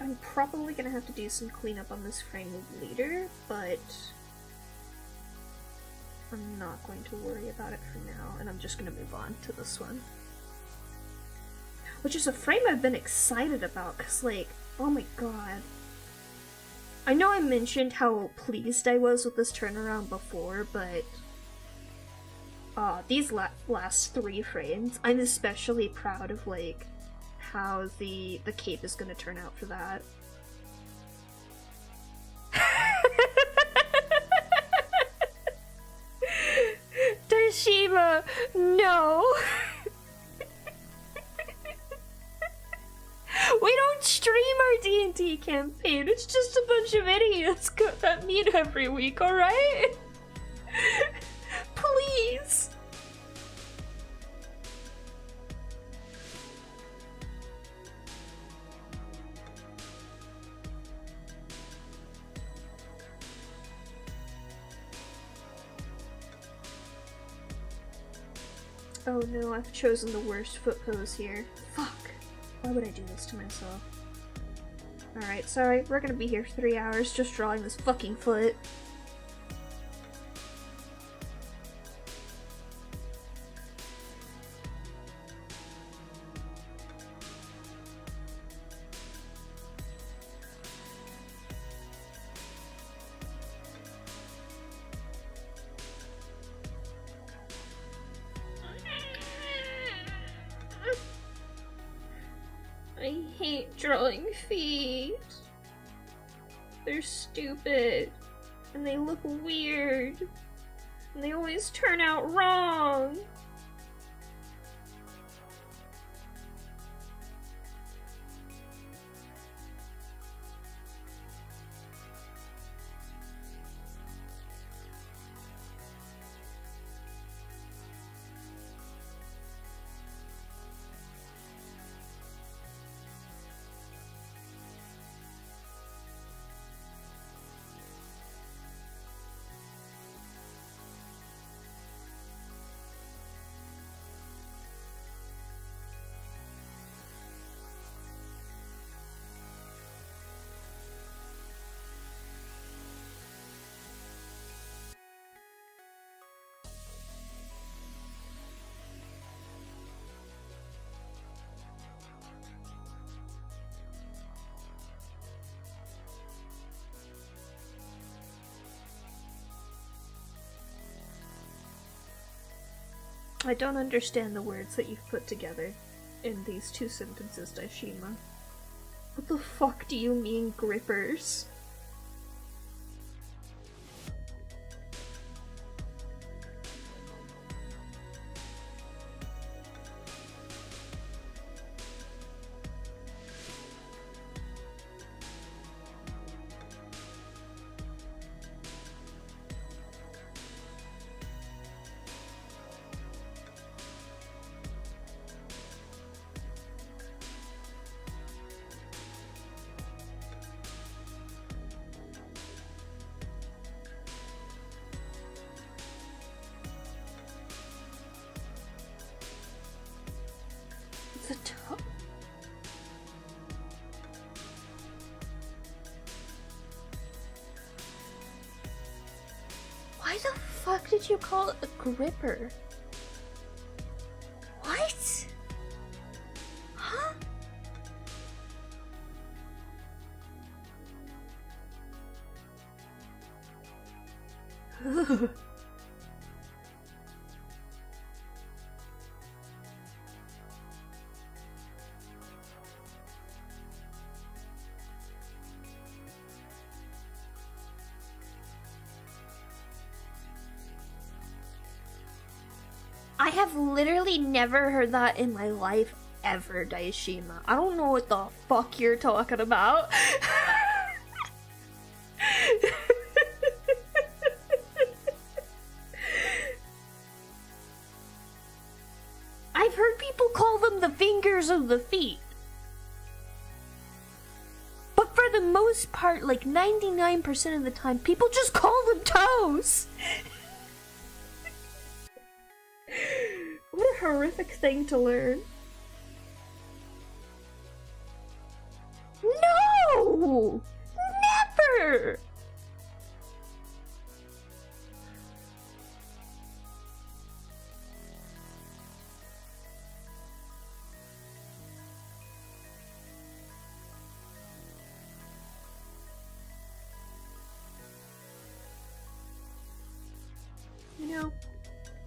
I'm probably gonna have to do some cleanup on this frame later, but I'm not going to worry about it for now, and I'm just gonna move on to this one. Which is a frame I've been excited about, because, like, oh my god. I know I mentioned how pleased I was with this turnaround before, but these last 3 frames, I'm especially proud of, like, how the cape is gonna turn out for that. Daishima, no! We don't stream our D&D campaign, it's just a bunch of idiots that meet every week, alright? Please! Oh no, I've chosen the worst foot pose here. Fuck. Why would I do this to myself? Alright, sorry, we're gonna be here for 3 hours just drawing this fucking foot. I hate drawing feet. They're stupid. And they look weird. And they always turn out wrong. I don't understand the words that you've put together in these 2 sentences, Daishima. What the fuck do you mean, grippers? would you call it a gripper? What? Huh? I have literally never heard that in my life ever, Daishima. I don't know what the fuck you're talking about. I've heard people call them the fingers of the feet. But for the most part, like 99% of the time, people just call them toes. What a horrific thing to learn. No! Never! You know,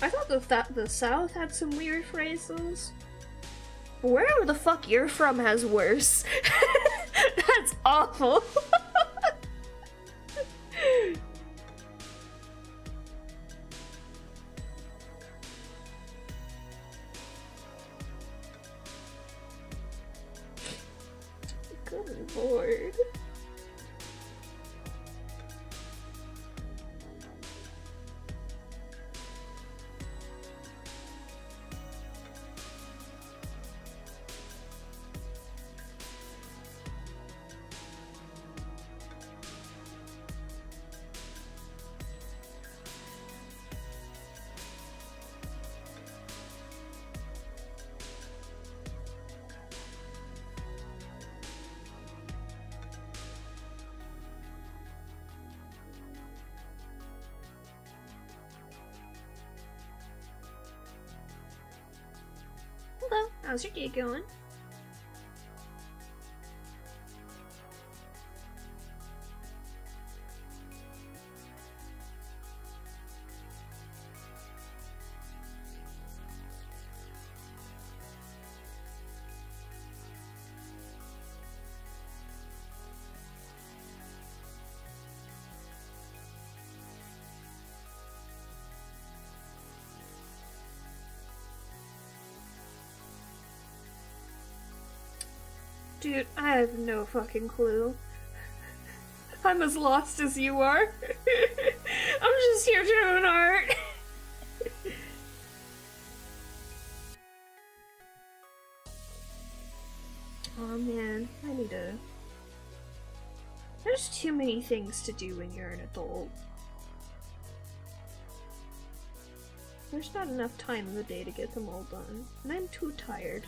I thought the South had some weird phrases. Wherever the fuck you're from has worse. That's awful. Good lord. Hello, how's your day going? Dude, I have no fucking clue. I'm as lost as you are. I'm just here doing art. Oh man, I need to... There's too many things to do when you're an adult. There's not enough time in the day to get them all done, and I'm too tired.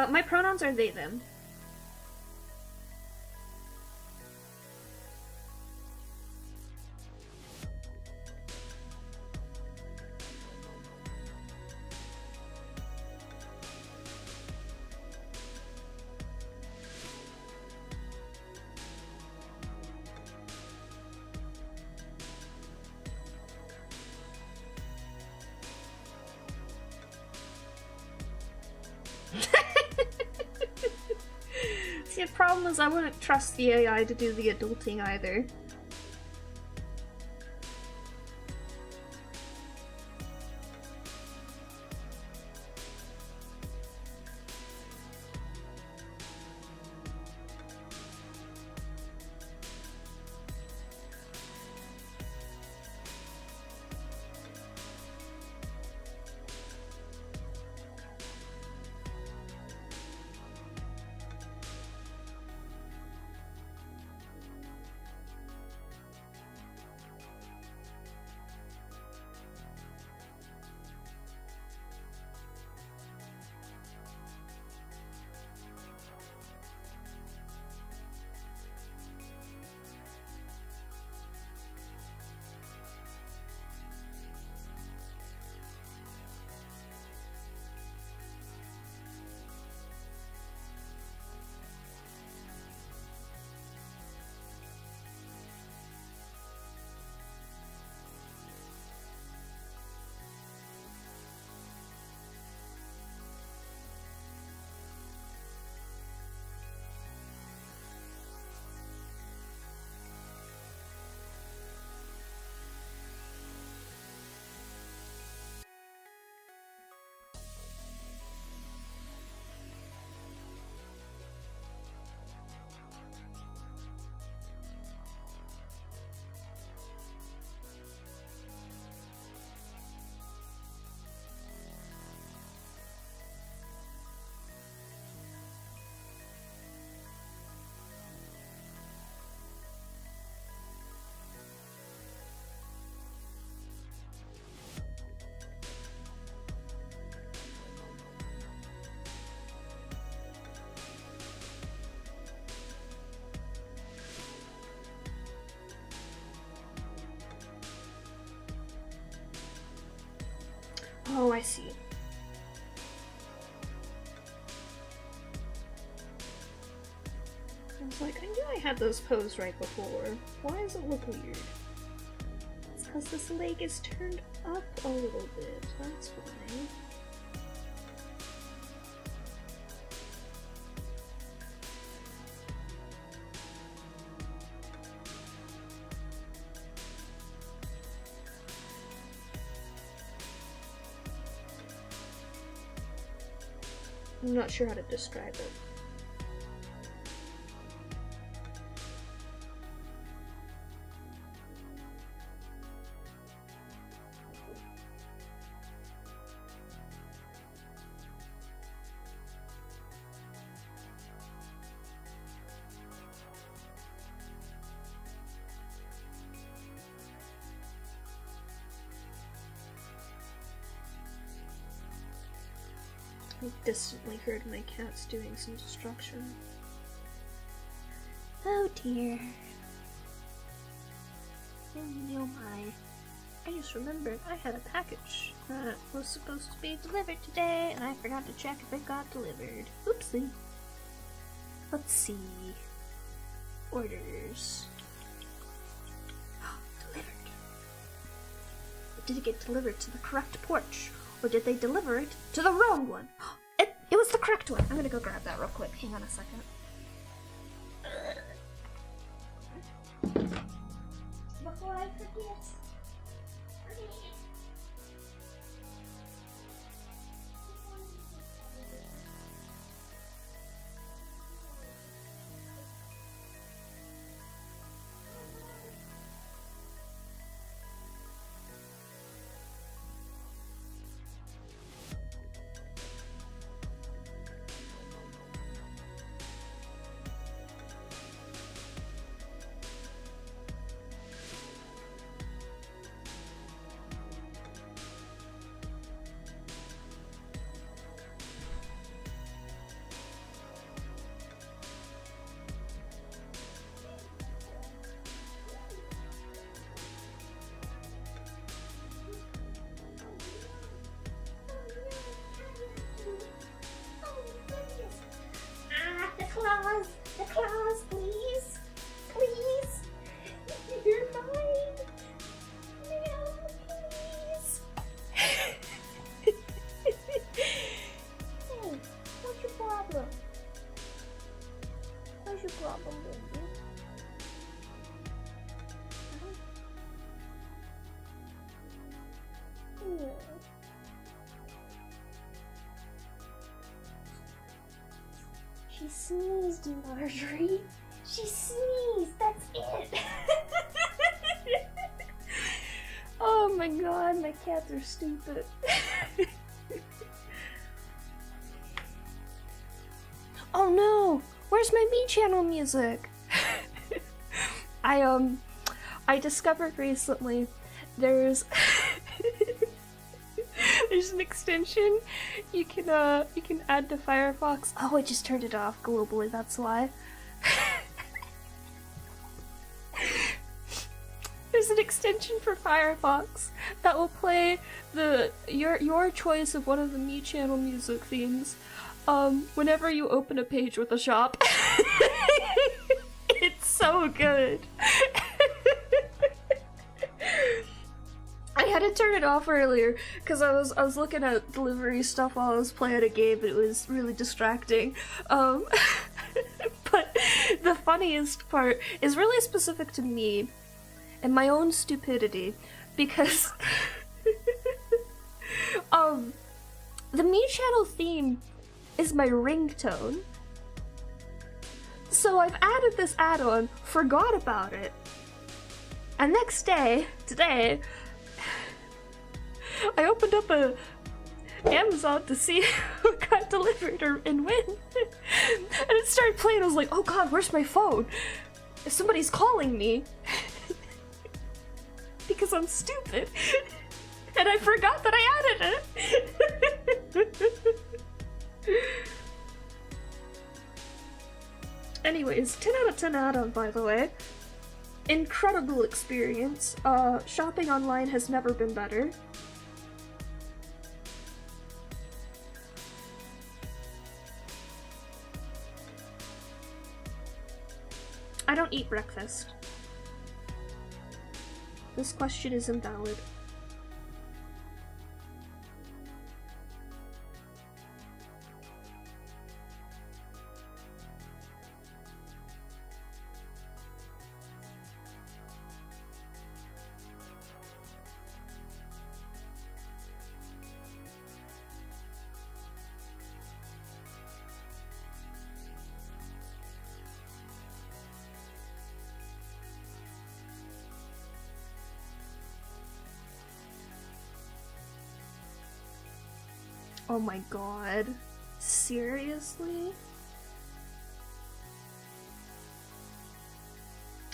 My pronouns are they, them. See, the problem is I wouldn't trust the AI to do the adulting either. Oh, I see. I was like, I knew I had those posed right before. Why does it look weird? It's because this leg is turned up a little bit. That's why. I'm not sure how to describe it. I distantly heard my cats doing some destruction. Oh dear. Oh my. I just remembered I had a package that was supposed to be delivered today, and I forgot to check if it got delivered. Oopsie. Let's see. Orders. Delivered. Did it get delivered to the correct porch? Or did they deliver it to the wrong one? It was the correct one. I'm gonna go grab that real quick. Hang on a second. Before I forget. The claws, please. Please. You're mine. No, please. Hey, what's your problem? What's your problem, baby? Yeah. She sneezed, Marjorie. She sneezed. That's it. Oh my god, my cats are stupid. Oh no! Where's my B channel music? I discovered recently there's there's an extension you can add to Firefox. Oh, I just turned it off globally, that's why. There's an extension for Firefox that will play your choice of one of the Me Channel music themes whenever you open a page with a shop. It's so good. I had to turn it off earlier because I was looking at delivery stuff while I was playing a game. It was really distracting. But the funniest part is really specific to me and my own stupidity, because the Me Channel theme is my ringtone. So I've added this add-on, forgot about it, and next day, today, I opened up a Amazon to see what got delivered and when, and it started playing. I was like, oh god, where's my phone? Somebody's calling me. Because I'm stupid. And I forgot that I added it. Anyways, 10 out of 10 add-on, by the way. Incredible experience. Shopping online has never been better. don't eat breakfast. This question is invalid. Oh my god. Seriously?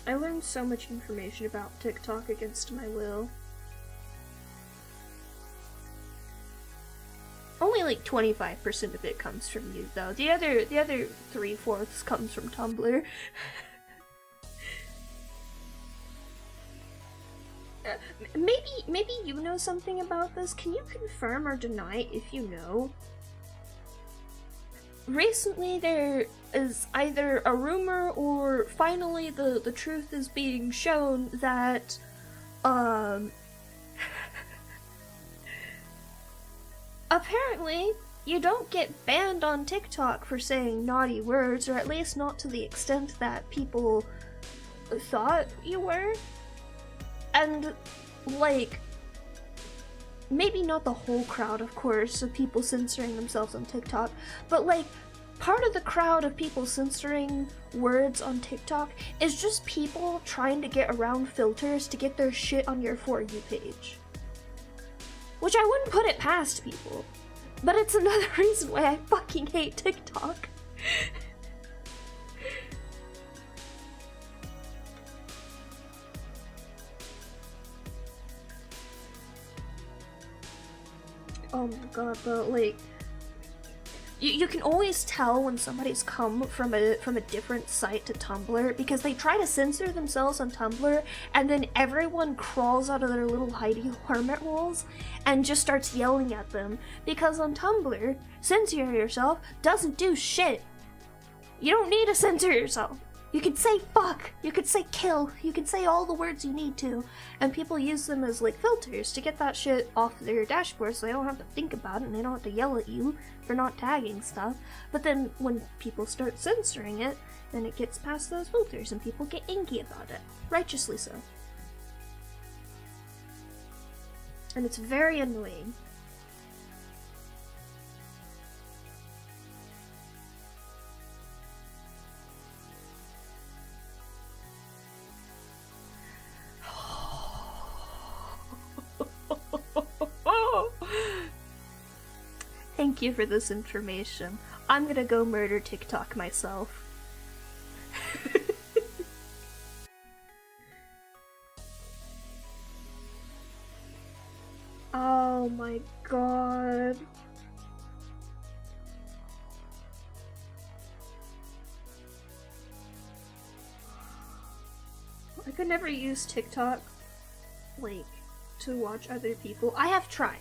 I learned so much information about TikTok against my will. Only like 25% of it comes from you though. The other 3/4 comes from Tumblr. Maybe you know something about this. Can you confirm or deny if you know? Recently there is either a rumor or finally the truth is being shown that apparently you don't get banned on TikTok for saying naughty words, or at least not to the extent that people thought you were. And, like, maybe not the whole crowd, of course, of people censoring themselves on TikTok, but, like, part of the crowd of people censoring words on TikTok is just people trying to get around filters to get their shit on your For You page. Which I wouldn't put it past people, but it's another reason why I fucking hate TikTok. Oh my god, but like, you can always tell when somebody's come from a different site to Tumblr because they try to censor themselves on Tumblr and then everyone crawls out of their little hidey hermit holes and just starts yelling at them, because on Tumblr, censoring yourself doesn't do shit. You don't need to censor yourself. You can say fuck, you can say kill, you can say all the words you need to, and people use them as like filters to get that shit off their dashboard so they don't have to think about it and they don't have to yell at you for not tagging stuff. But then when people start censoring it, then it gets past those filters and people get inky about it. Righteously so. And it's very annoying. Thank you for this information. I'm gonna go murder TikTok myself. Oh my god. I could never use TikTok, like, to watch other people. I have tried.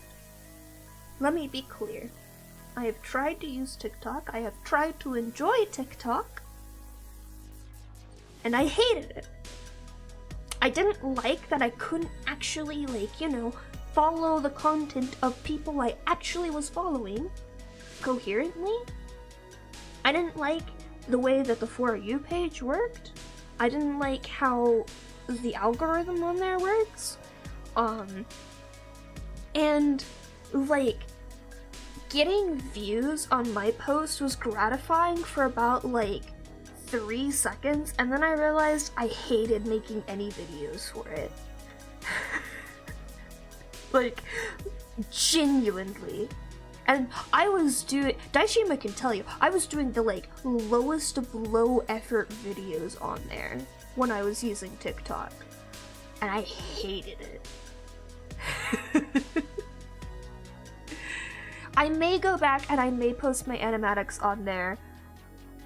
Let me be clear. I have tried to use TikTok. I have tried to enjoy TikTok. And I hated it. I didn't like that I couldn't actually, like, you know, follow the content of people I actually was following coherently. I didn't like the way that the For You page worked. I didn't like how the algorithm on there works. And, like, getting views on my post was gratifying for about, like, 3 seconds, and then I realized I hated making any videos for it. Like, genuinely. And I was doing, Daishima can tell you, I was doing the, like, lowest of low effort videos on there when I was using TikTok. And I hated it. I may go back and I may post my animatics on there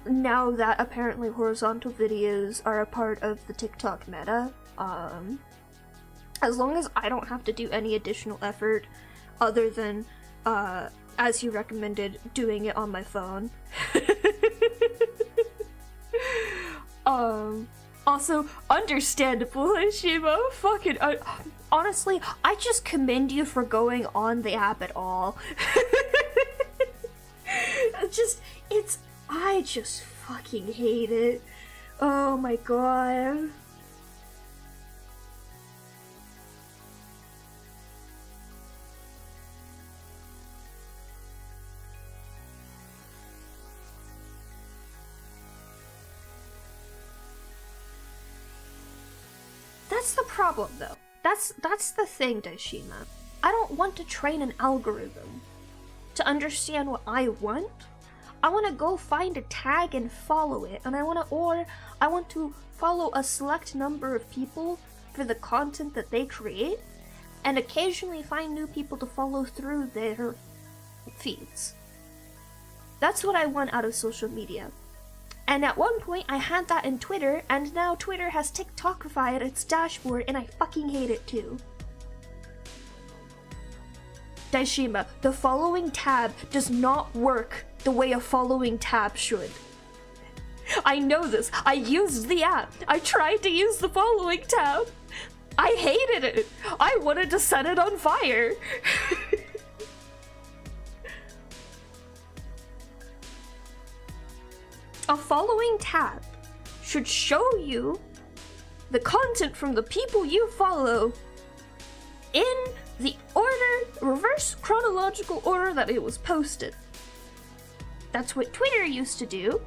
now that apparently horizontal videos are a part of the TikTok meta. As long as I don't have to do any additional effort other than, as you recommended, doing it on my phone. Also, understandable, Shima. Fucking, honestly, I just commend you for going on the app at all. I just fucking hate it. Oh my god. That's the problem, though. That's the thing, Daishima. I don't want to train an algorithm to understand what I want. I want to go find a tag and follow it, and I want to follow a select number of people for the content that they create, and occasionally find new people to follow through their feeds. That's what I want out of social media. And at one point I had that in Twitter, and now Twitter has TikTokified its dashboard, and I fucking hate it too. Daishima, the following tab does not work the way a following tab should. I know this. I used the app. I tried to use the following tab. I hated it. I wanted to set it on fire. A following tab should show you the content from the people you follow in the reverse chronological order that it was posted. That's what Twitter used to do.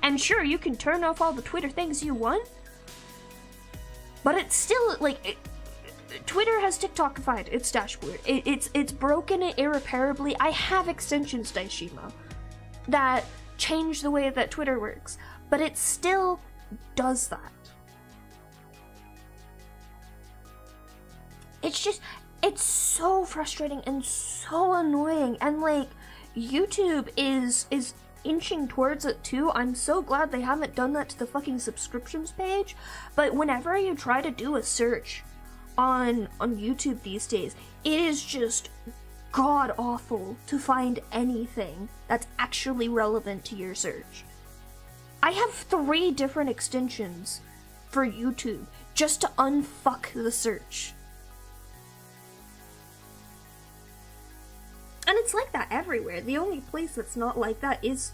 And sure, you can turn off all the Twitter things you want, but it's still, Twitter has TikTokified its dashboard. It's broken it irreparably. I have extensions, Daishima, that change the way that Twitter works, but it still does that. It's so frustrating and so annoying, and YouTube is inching towards it too. I'm so glad they haven't done that to the fucking subscriptions page, but whenever you try to do a search on YouTube these days, it is just god awful to find anything that's actually relevant to your search. I have 3 different extensions for YouTube just to unfuck the search. And it's like that everywhere. The only place that's not like that is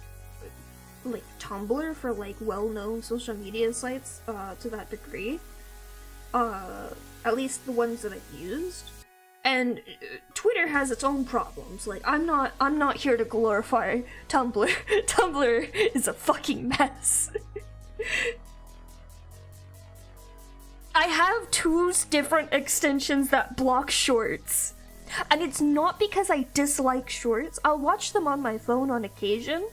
Tumblr for well-known social media sites to that degree. At least the ones that I've used. And Twitter has its own problems. I'm not here to glorify Tumblr. Tumblr is a fucking mess. I have 2 different extensions that block shorts. And it's not because I dislike shorts. I'll watch them on my phone on occasion.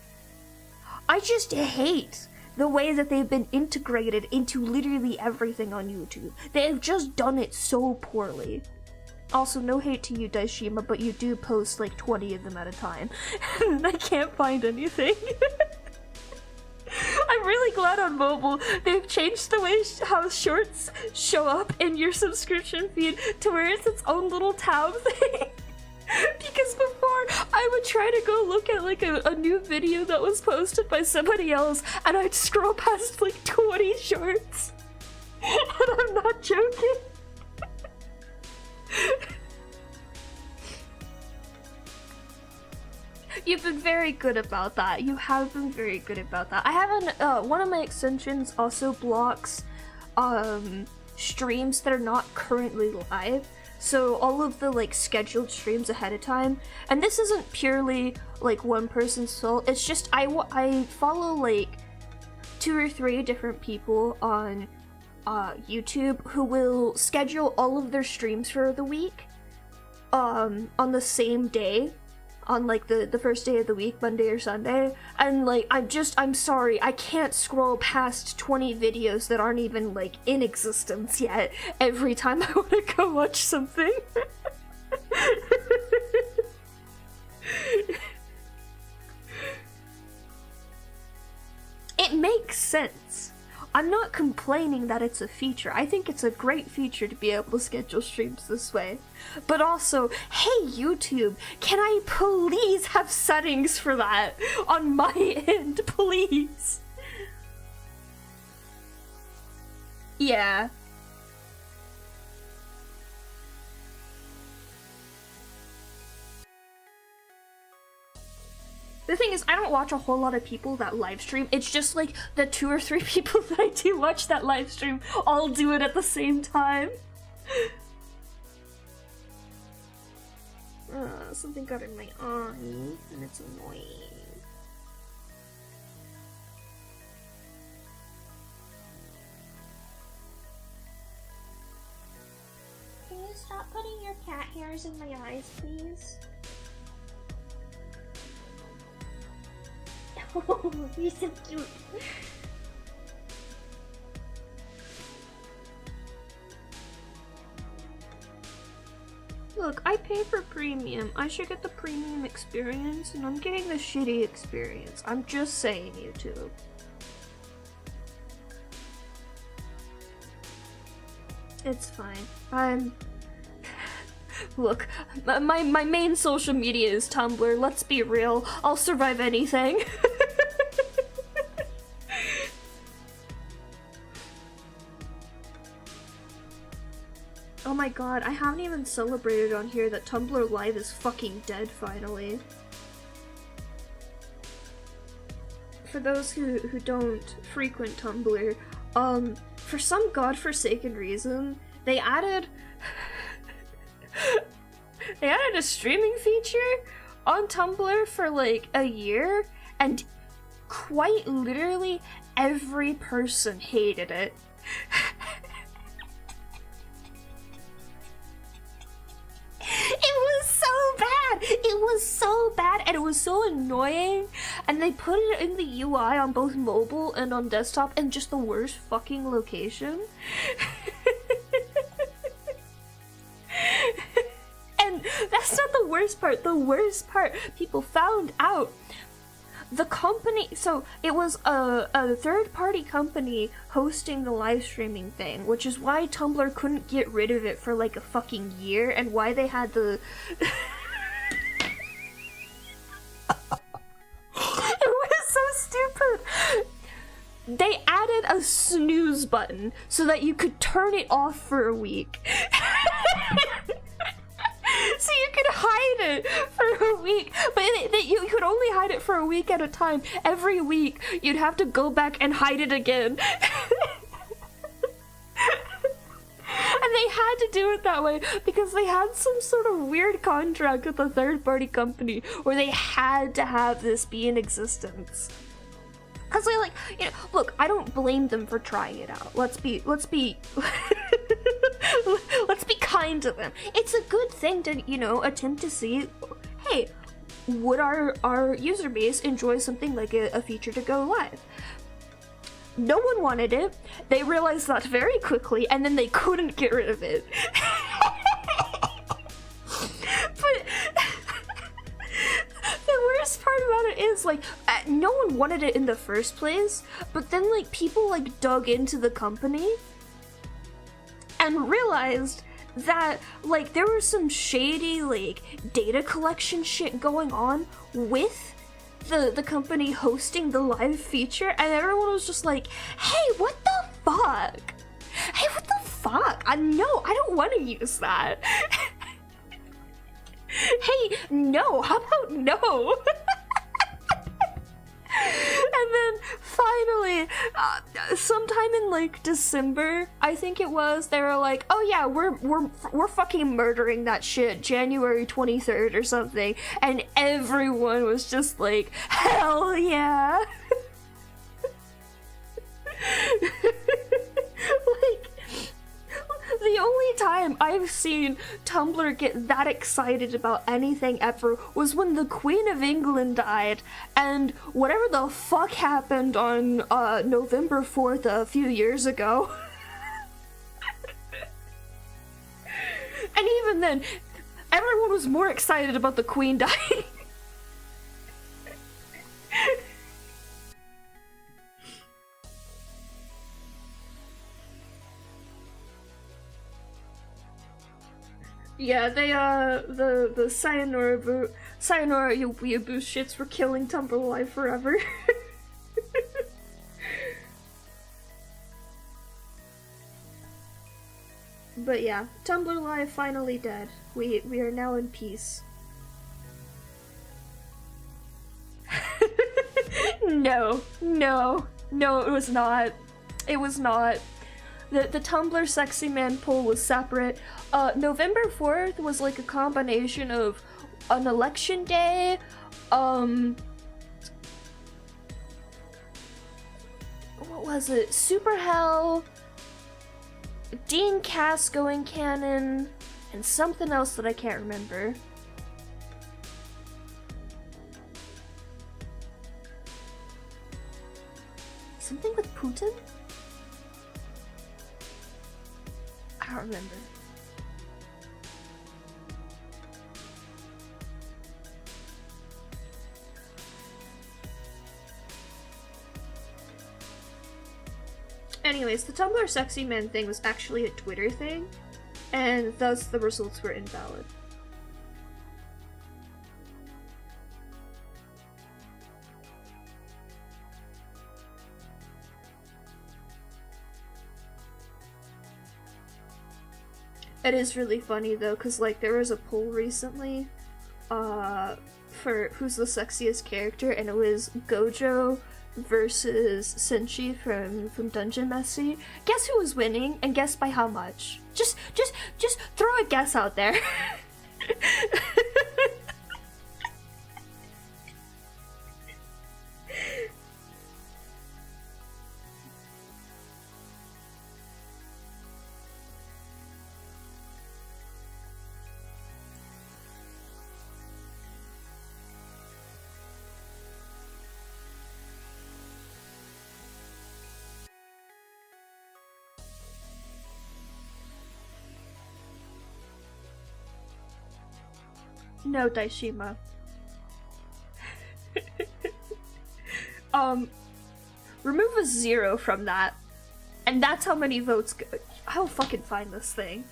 I just hate the way that they've been integrated into literally everything on YouTube. They've just done it so poorly. Also, no hate to you, Daishima, but you do post 20 of them at a time. And I can't find anything. I'm really glad on mobile they've changed the way how shorts show up in your subscription feed to where it's its own little tab thing. Because before, I would try to go look at a new video that was posted by somebody else, and I'd scroll past 20 shorts. And I'm not joking. You've been very good about that. You have been very good about that. I haven't, one of my extensions also blocks, streams that are not currently live. So all of the, scheduled streams ahead of time. And this isn't purely, one person's fault. It's just, I follow, 2 or 3 different people on, YouTube who will schedule all of their streams for the week, on the same day. On the first day of the week, Monday or Sunday, and I'm sorry, I can't scroll past 20 videos that aren't even in existence yet every time I want to go watch something. It makes sense. I'm not complaining that it's a feature. I think it's a great feature to be able to schedule streams this way. But also, hey YouTube, can I please have settings for that on my end, please? Yeah. The thing is, I don't watch a whole lot of people that live stream. It's just like the 2 or 3 people that I do watch that live stream all do it at the same time. Something got in my eye, and it's annoying. Can you stop putting your cat hairs in my eyes, please? Oh, you're so cute. Look, I pay for premium. I should get the premium experience, and I'm getting the shitty experience. I'm just saying, YouTube. It's fine. Look, my main social media is Tumblr. Let's be real. I'll survive anything. Oh my god, I haven't even celebrated on here that Tumblr Live is fucking dead finally. For those who don't frequent Tumblr, for some godforsaken reason, they added a streaming feature on Tumblr for like a year, and quite literally every person hated it. It was so bad! It was so bad, and it was so annoying, and they put it in the UI on both mobile and on desktop in just the worst fucking location. And that's not the worst part. The worst part, people found out the company, so it was a third-party company hosting the live streaming thing, which is why Tumblr couldn't get rid of it for like a fucking year, and why they had the It was so stupid. They added a snooze button so that you could turn it off for a week. So you could hide it for a week, but you could only hide it for a week at a time. Every week, you'd have to go back and hide it again. And they had to do it that way because they had some sort of weird contract with a third-party company where they had to have this be in existence. Cause they like, you know, look, I don't blame them for trying it out. Let's be let's be kind to them. It's a good thing to, you know, attempt to see, hey, would our user base enjoy something like a feature to go live? No one wanted it. They realized that very quickly, and then they couldn't get rid of it. But the worst part about it is, like, no one wanted it in the first place, but then, like, people, like, dug into the company and realized that, like, there was some shady, like, data collection shit going on with the company hosting the live feature, and everyone was just like, hey, what the fuck? Hey, what the fuck? No, I don't want to use that. Hey, no, how about no? And then finally, sometime in like December, I think it was, they were like, oh yeah, we're fucking murdering that shit January 23rd or something, and everyone was just like, hell yeah. Like, the only time I've seen Tumblr get that excited about anything ever was when the Queen of England died, and whatever the fuck happened on November 4th a few years ago. And even then, everyone was more excited about the Queen dying. Yeah, they, the Sayonara Weeaboo shits were killing Tumblr Live forever. But yeah, Tumblr Live finally dead. We are now in peace. No, it was not. It was not. The Tumblr Sexy Man poll was separate. November 4th was like a combination of an election day, what was it? Super Hell, Dean Cass going canon, and something else that I can't remember. Something with Putin? I don't remember. Anyways, the Tumblr Sexy Man thing was actually a Twitter thing, and thus the results were invalid. It is really funny though, because like there was a poll recently for who's the sexiest character, and it was Gojo versus Senshi from Dungeon Meshi. Guess who was winning, and guess by how much? Just throw a guess out there. No, Daishima. Remove a 0 from that, and that's how many votes go. I'll fucking find this thing.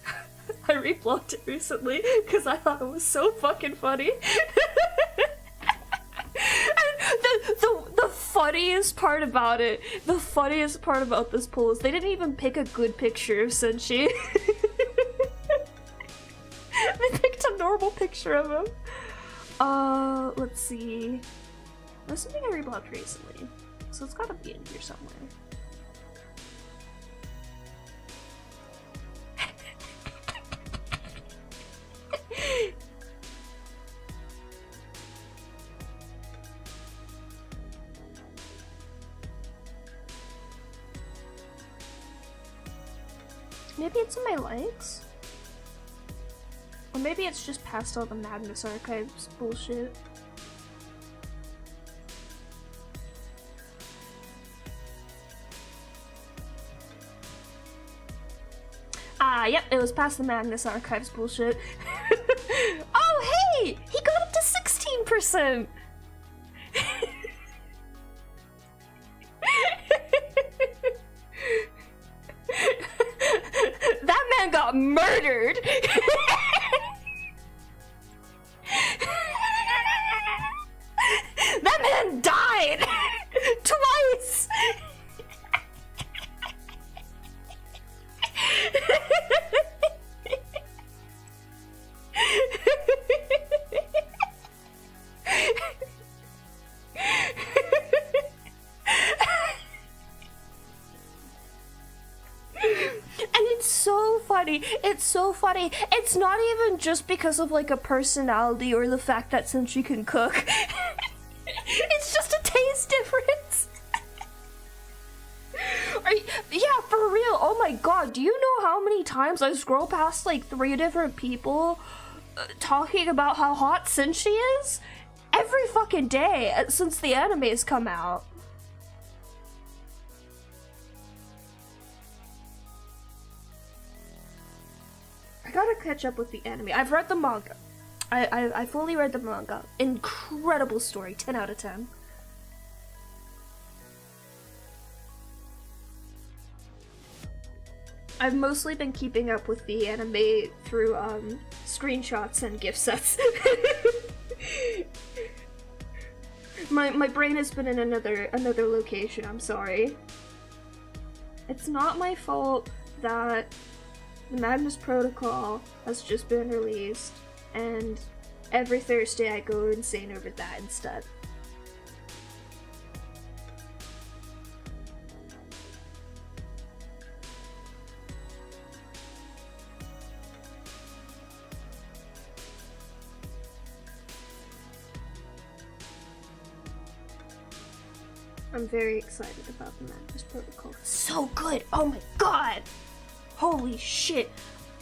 I reblogged it recently because I thought it was so fucking funny. And the funniest part about it, the funniest part about this poll is they didn't even pick a good picture of Senshi. They picked a normal picture of him. Let's see. There's something I reblogged recently, so it's gotta be in here somewhere. Maybe it's in my likes? Or maybe it's just past all the Magnus Archives bullshit. Ah, yep, it was past the Magnus Archives bullshit. Oh, hey! He got up to 16%! That man got murdered! That man died! Twice! It's so funny. It's not even just because of like a personality or the fact that since she can cook. It's just a taste difference. Yeah, for real. Oh my god, do you know how many times I scroll past like 3 different people talking about how hot Senshi is? Every fucking day since the anime has come out. I gotta catch up with the anime. I've read the manga. I fully read the manga. Incredible story. 10 out of 10. I've mostly been keeping up with the anime through screenshots and gift sets. My brain has been in another location. I'm sorry. It's not my fault that The Magnus Protocol has just been released, and every Thursday I go insane over that instead. I'm very excited about the Magnus Protocol. It's so good! Oh my god! Holy shit!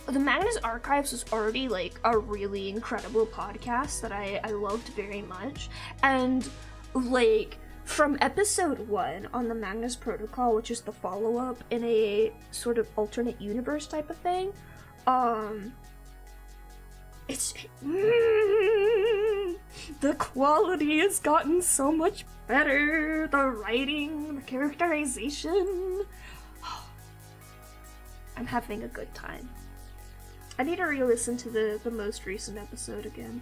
The Magnus Archives was already like a really incredible podcast that I loved very much. And like from episode 1 on the Magnus Protocol, which is the follow-up in a sort of alternate universe type of thing, it's the quality has gotten so much better. The writing, the characterization. I'm having a good time. I need to re-listen to the most recent episode again.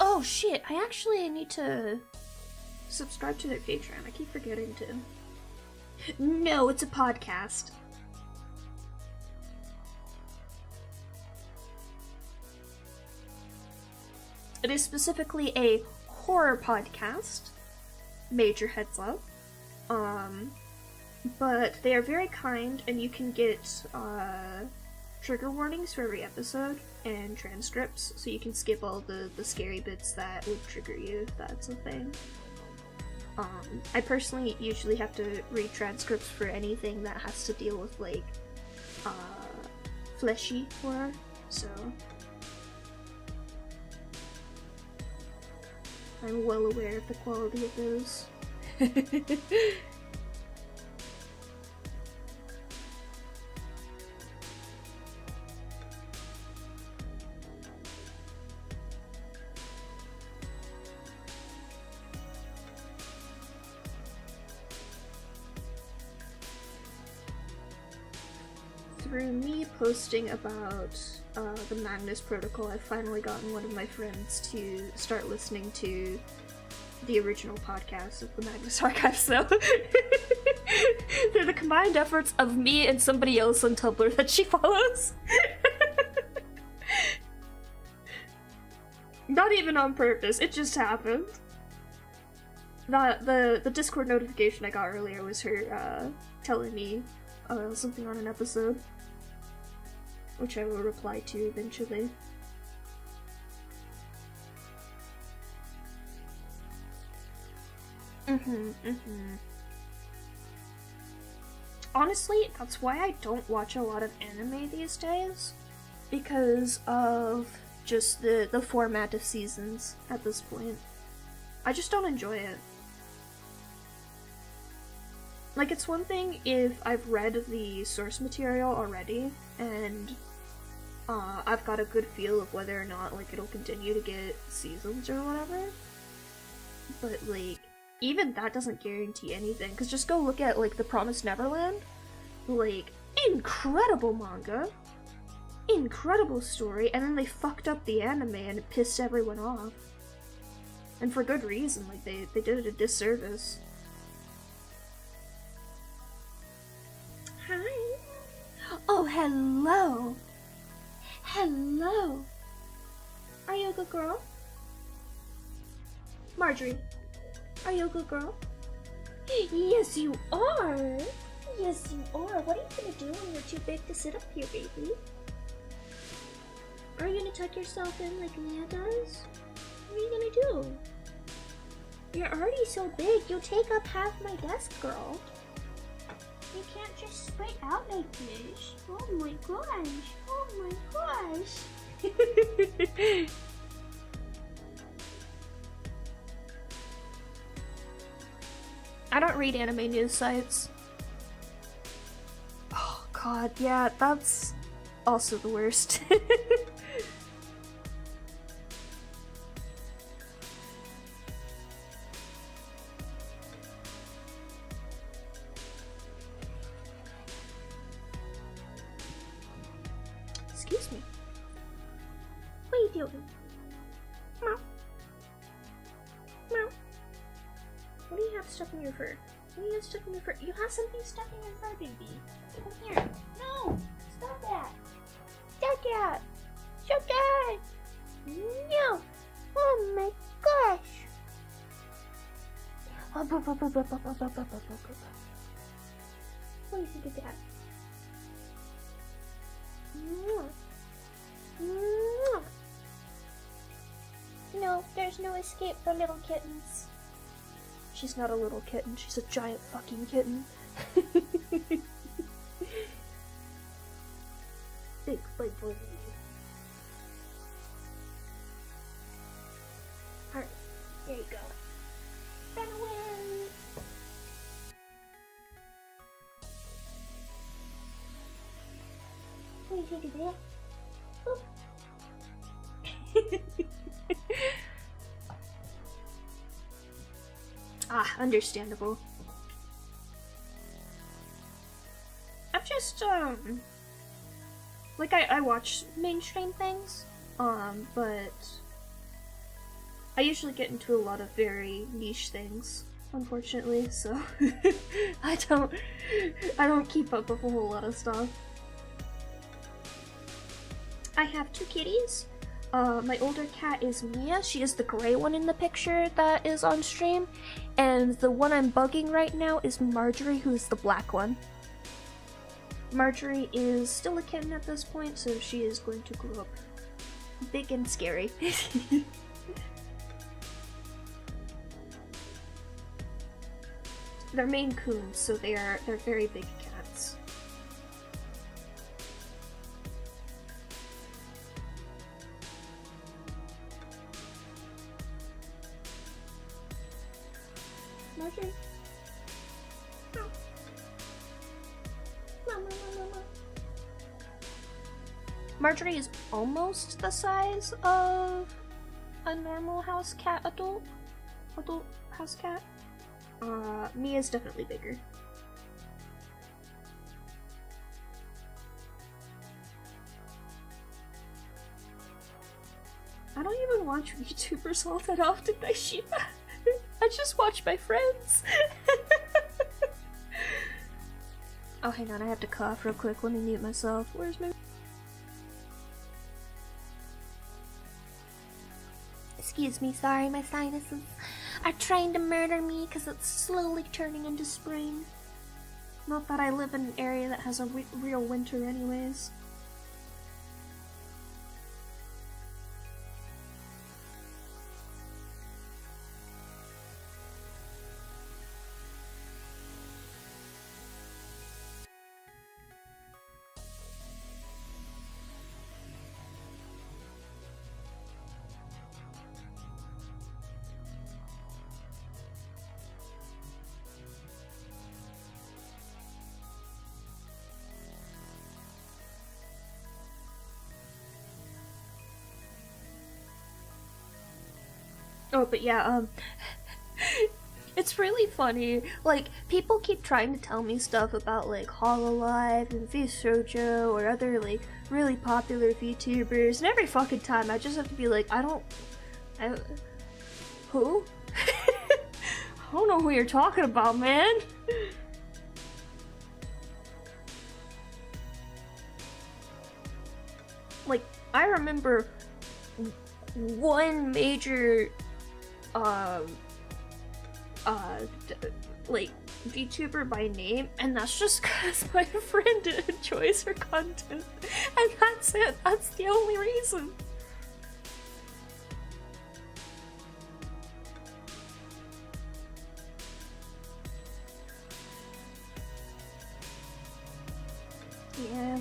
Oh shit, I actually need to subscribe to their Patreon. I keep forgetting to. No, it's a podcast. It is specifically a horror podcast. Major heads up. But they are very kind, and you can get trigger warnings for every episode and transcripts, so you can skip all the scary bits that would trigger you if that's a thing. I personally usually have to read transcripts for anything that has to deal with like fleshy horror, so I'm well aware of the quality of those. Through me posting about the Magnus Protocol, I've finally gotten one of my friends to start listening to the original podcast of the Magnus Archive, so they're the combined efforts of me and somebody else on Tumblr that she follows. Not even on purpose, it just happened. The Discord notification I got earlier was her telling me something on an episode, which I will reply to eventually. Honestly, that's why I don't watch a lot of anime these days, because of just the format of seasons at this point. I just don't enjoy it. Like, it's one thing if I've read the source material already, and I've got a good feel of whether or not, like, it'll continue to get seasons or whatever. But, like, even that doesn't guarantee anything, because just go look at, like, The Promised Neverland. Like, incredible manga, incredible story, and then they fucked up the anime and it pissed everyone off. And for good reason, like, they did it a disservice. Hi. Oh, hello. Hello. Are you a good girl? Marjorie, are you a good girl? Yes, you are. Yes, you are. What are you gonna do when you're too big to sit up here, baby? Are you gonna tuck yourself in like Mia does? What are you gonna do? You're already so big, you'll take up half my desk, girl. You can't just spread out like this. Oh my gosh. Oh my gosh. I don't read anime news sites. Oh god, yeah, that's also the worst. you doing? Meow. Meow. What do you have stuck in your fur? What do you have stuck in your fur? You have something stuck in your fur, baby. Come here. No! Stop that! Stop that! Stop that! No! Oh my gosh! What do you think of that? No, there's no escape for little kittens. She's not a little kitten, she's a giant fucking kitten. Big boy. Alright, there you go. Run away! What do you think of that? Understandable. I've just, like, I watch mainstream things, but I usually get into a lot of very niche things, unfortunately, so I don't keep up with a whole lot of stuff. I have two kitties. My older cat is Mia. She is the gray one in the picture that is on stream. And the one I'm bugging right now is Marjorie, who is the black one. Marjorie is still a kitten at this point, so she is going to grow up big and scary. They're Maine Coons, so they're very big cats. Marjorie? No. Mama. Marjorie is almost the size of a normal house cat, adult house cat. Mia's definitely bigger. I don't even watch YouTubers all that often, Daishiba. I just watch my friends. Oh, hang on, I have to cough real quick. Let me mute myself. Where's my... Excuse me, sorry, my sinuses are trying to murder me because it's slowly turning into spring. Not that I live in an area that has a real winter anyways. Oh, but yeah, it's really funny. Like, people keep trying to tell me stuff about, like, Hololive and VSojo or other, like, really popular VTubers, and every fucking time I just have to be like, who? I don't know who you're talking about, man. Like, I remember one major like VTuber by name, and that's just because my friend enjoys her content, and that's it. That's the only reason. Yeah.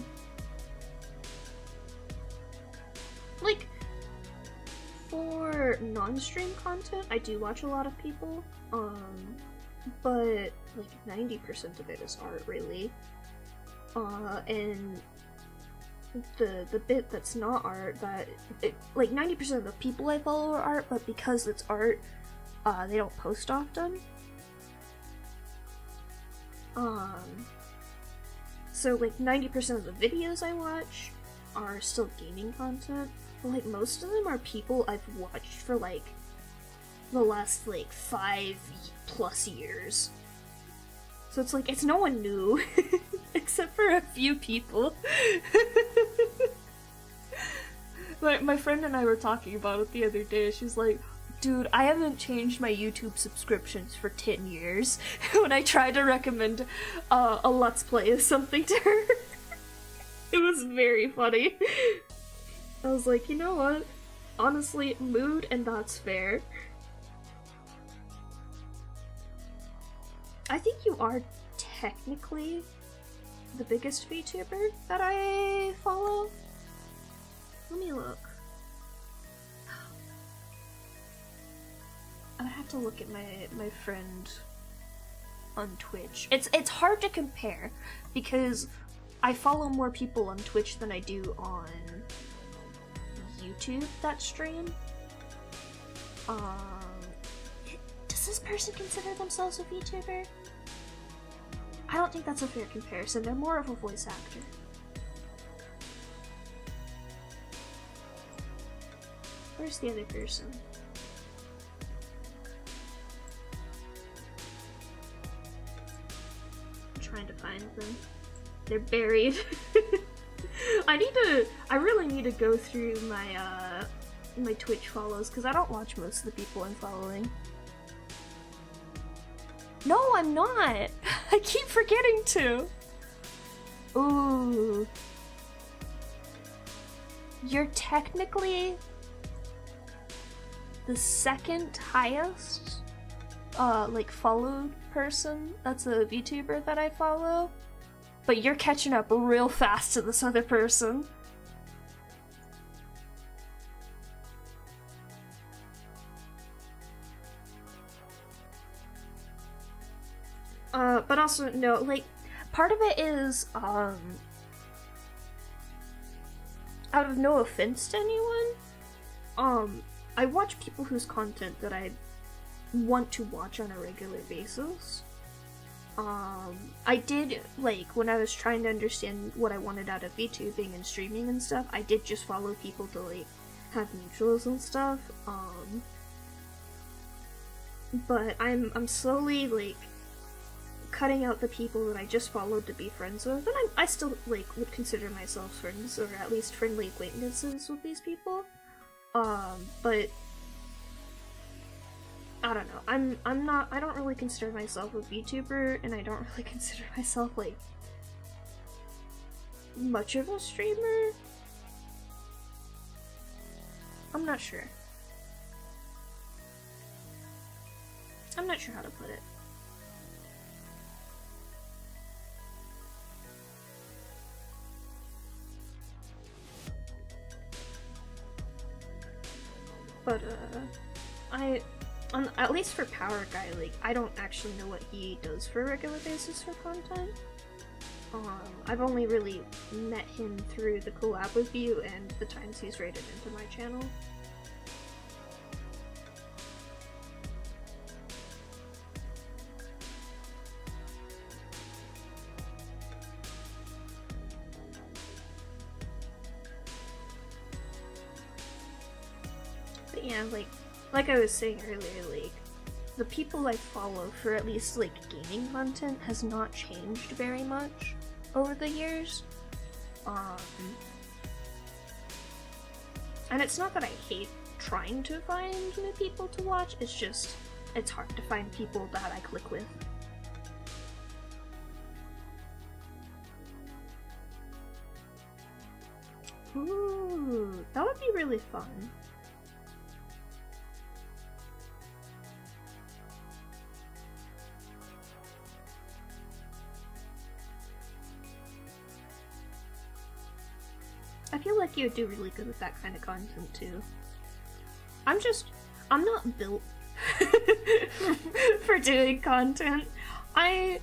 Like, for non-stream content, I do watch a lot of people, but like 90% of it is art, really. And the bit that's not art, like 90% of the people I follow are art, but because it's art, they don't post often. So like 90% of the videos I watch are still gaming content. like, most of them are people I've watched for, like, the last, like, 5+ years. So it's like, it's no one new, except for a few people. Like, my friend and I were talking about it the other day. She's like, dude, I haven't changed my YouTube subscriptions for 10 years. When I tried to recommend a Let's Play of something to her. It was very funny. I was like, you know what? Honestly, mood, and that's fair. I think you are technically the biggest VTuber that I follow. Let me look. I would have to look at my friend on Twitch. It's hard to compare because I follow more people on Twitch than I do on YouTube that stream. Does this person consider themselves a VTuber? I don't think that's a fair comparison. They're more of a voice actor. Where's the other person? I'm trying to find them. They're buried. I really need to go through my my Twitch follows because I don't watch most of the people I'm following. No, I'm not! I keep forgetting to! Ooh. You're technically the second highest, like, followed person that's a VTuber that I follow. But you're catching up real fast to this other person. But also, no, like, part of it is, out of no offense to anyone, I watch people whose content that I want to watch on a regular basis. I did, like, when I was trying to understand what I wanted out of VTubing and streaming and stuff, I did just follow people to, like, have mutuals and stuff, but I'm slowly, like, cutting out the people that I just followed to be friends with, and I still, like, would consider myself friends, or at least friendly acquaintances with these people, but I don't know, I don't really consider myself a VTuber, and I don't really consider myself, like, much of a streamer? I'm not sure. I'm not sure how to put it. But, at least for Power Guy, like, I don't actually know what he does for a regular basis for content. I've only really met him through the collab with you and the times he's raided into my channel. But yeah, like I was saying earlier, like, the people I follow for at least, like, gaming content has not changed very much over the years. And it's not that I hate trying to find new people to watch, it's just, it's hard to find people that I click with. Ooh, that would be really fun. I feel like you would do really good with that kind of content too. I'm not built for doing content. I'm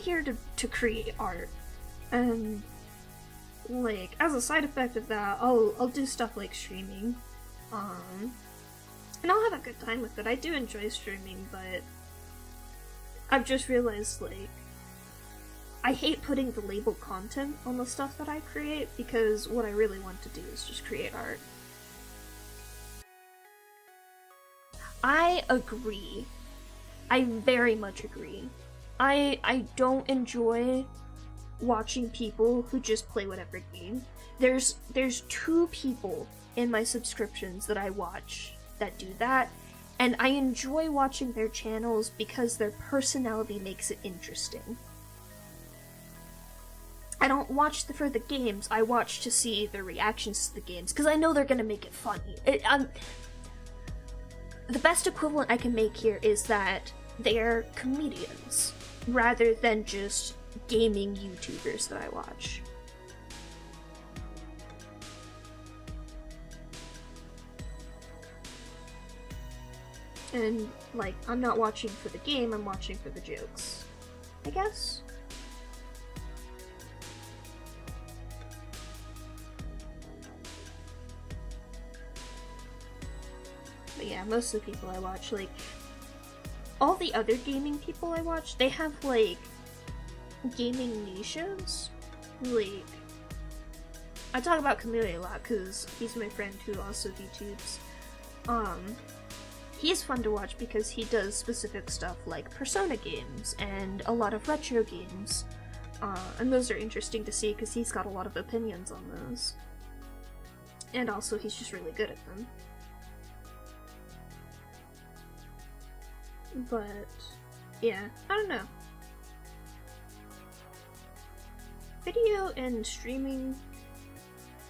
here to create art, and, like, as a side effect of that, I'll do stuff like streaming, and I'll have a good time with it. I do enjoy streaming, but I've just realized, like, I hate putting the label content on the stuff that I create, because what I really want to do is just create art. I agree. I very much agree. I don't enjoy watching people who just play whatever game. There's 2 people in my subscriptions that I watch that do that, and I enjoy watching their channels because their personality makes it interesting. I don't watch for the games, I watch to see their reactions to the games, because I know they're gonna make it funny. The best equivalent I can make here is that they're comedians, rather than just gaming YouTubers that I watch. And, like, I'm not watching for the game, I'm watching for the jokes, I guess? But yeah, most of the people I watch, like, all the other gaming people I watch, they have, like, gaming niches. Like, I talk about Chameleon a lot because he's my friend who also VTubes. He's fun to watch because he does specific stuff like Persona games and a lot of retro games. And those are interesting to see because he's got a lot of opinions on those. And also, he's just really good at them. But, yeah, I don't know. Video and streaming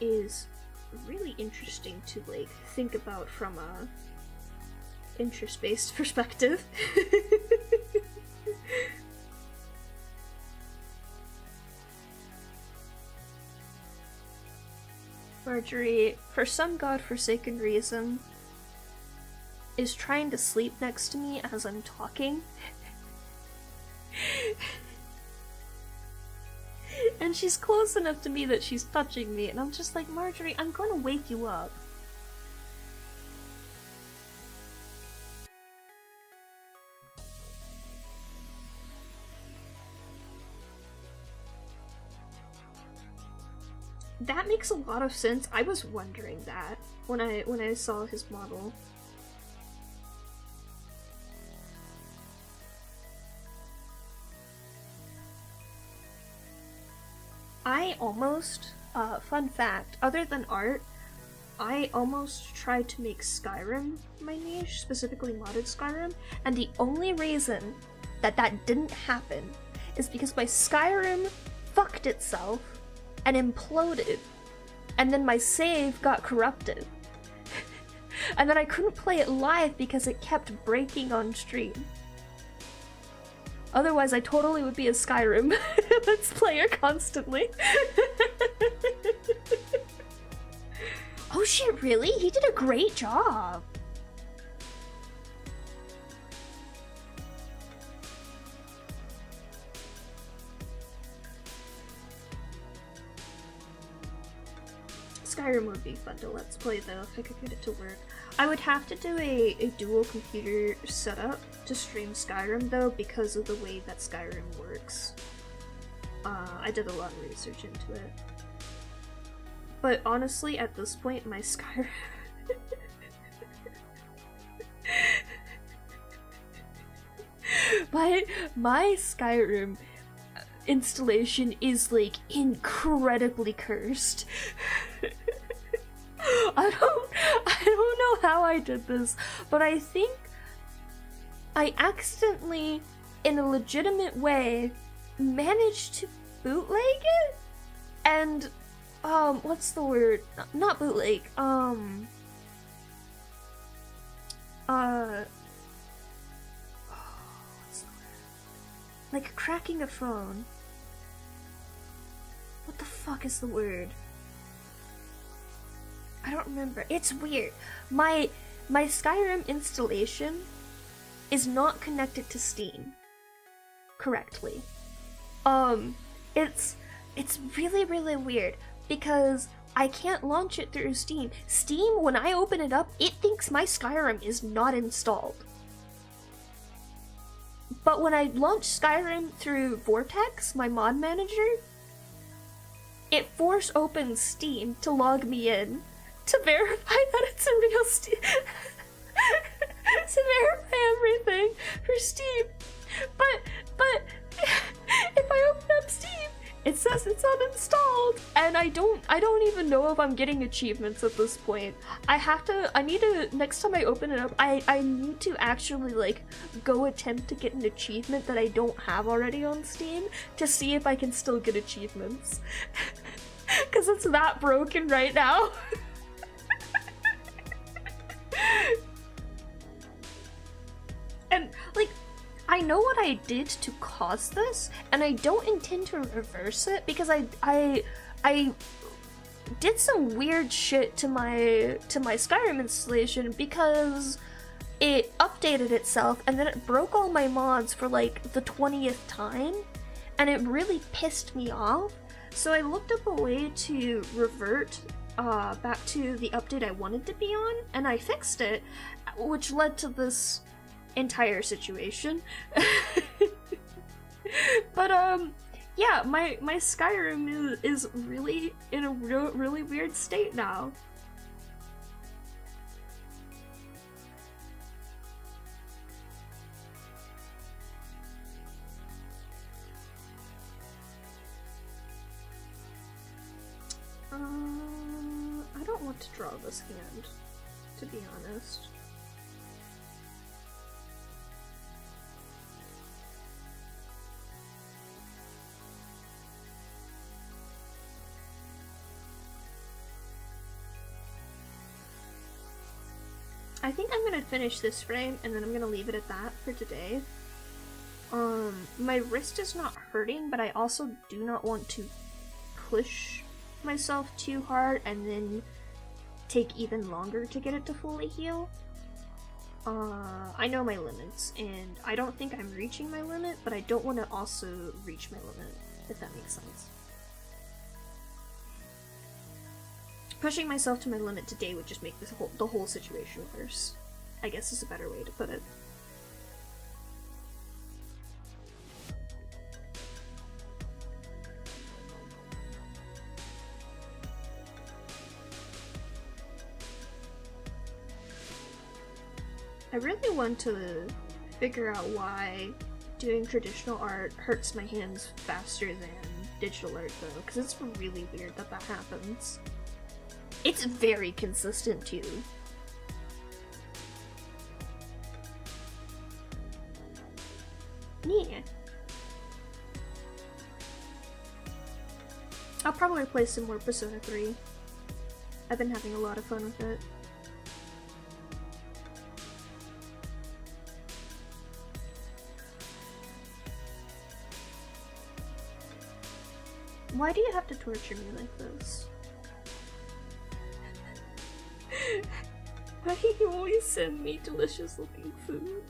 is really interesting to, like, think about from a interest-based perspective. Marjorie, for some godforsaken reason, is trying to sleep next to me as I'm talking. And she's close enough to me that she's touching me, and I'm just like, Marjorie, I'm gonna wake you up. That makes a lot of sense. I was wondering that when I saw his model. I almost, fun fact, other than art, I almost tried to make Skyrim my niche, specifically modded Skyrim, and the only reason that that didn't happen is because my Skyrim fucked itself and imploded, and then my save got corrupted. And then I couldn't play it live because it kept breaking on stream. Otherwise, I totally would be a Skyrim Let's Player constantly. Oh shit, really? He did a great job! Skyrim would be fun to Let's Play though, if I could get it to work. I would have to do a dual computer setup to stream Skyrim though, because of the way that Skyrim works. I did a lot of research into it. But honestly, at this point, my Skyrim... my Skyrim installation is, like, incredibly cursed. I don't know how I did this, but I think I accidentally, in a legitimate way, managed to bootleg it? And, what's the word? Not bootleg, what's the word? Like cracking a phone. What the fuck is the word? I don't remember. It's weird. My Skyrim installation is not connected to Steam correctly. It's really, really weird because I can't launch it through Steam. Steam, when I open it up, it thinks my Skyrim is not installed. But when I launch Skyrim through Vortex, my mod manager, it force opens Steam to log me in to verify that it's a real to verify everything for Steam, but if I open up Steam, it says it's uninstalled, and I don't even know if I'm getting achievements at this point. I need to, next time I open it up, I need to actually, like, go attempt to get an achievement that I don't have already on Steam to see if I can still get achievements. Because it's that broken right now. And, like, I know what I did to cause this, and I don't intend to reverse it because I did some weird shit to my Skyrim installation because it updated itself and then it broke all my mods for like the 20th time, and it really pissed me off. So I looked up a way to revert back to the update I wanted to be on, and I fixed it, which led to this entire situation. But yeah, my Skyrim is really in a really weird state now. I don't want to draw this hand, to be honest. I think I'm gonna finish this frame and then I'm gonna leave it at that for today. My wrist is not hurting, but I also do not want to push myself too hard and then take even longer to get it to fully heal. I know my limits, and I don't think I'm reaching my limit, but I don't want to also reach my limit, if that makes sense. Pushing myself to my limit today would just make the whole situation worse, I guess is a better way to put it. I really want to figure out why doing traditional art hurts my hands faster than digital art though, because it's really weird that that happens. It's very consistent too. Yeah. I'll probably play some more Persona 3. I've been having a lot of fun with it. Why do you have to torture me like this? Why do you always send me delicious looking food?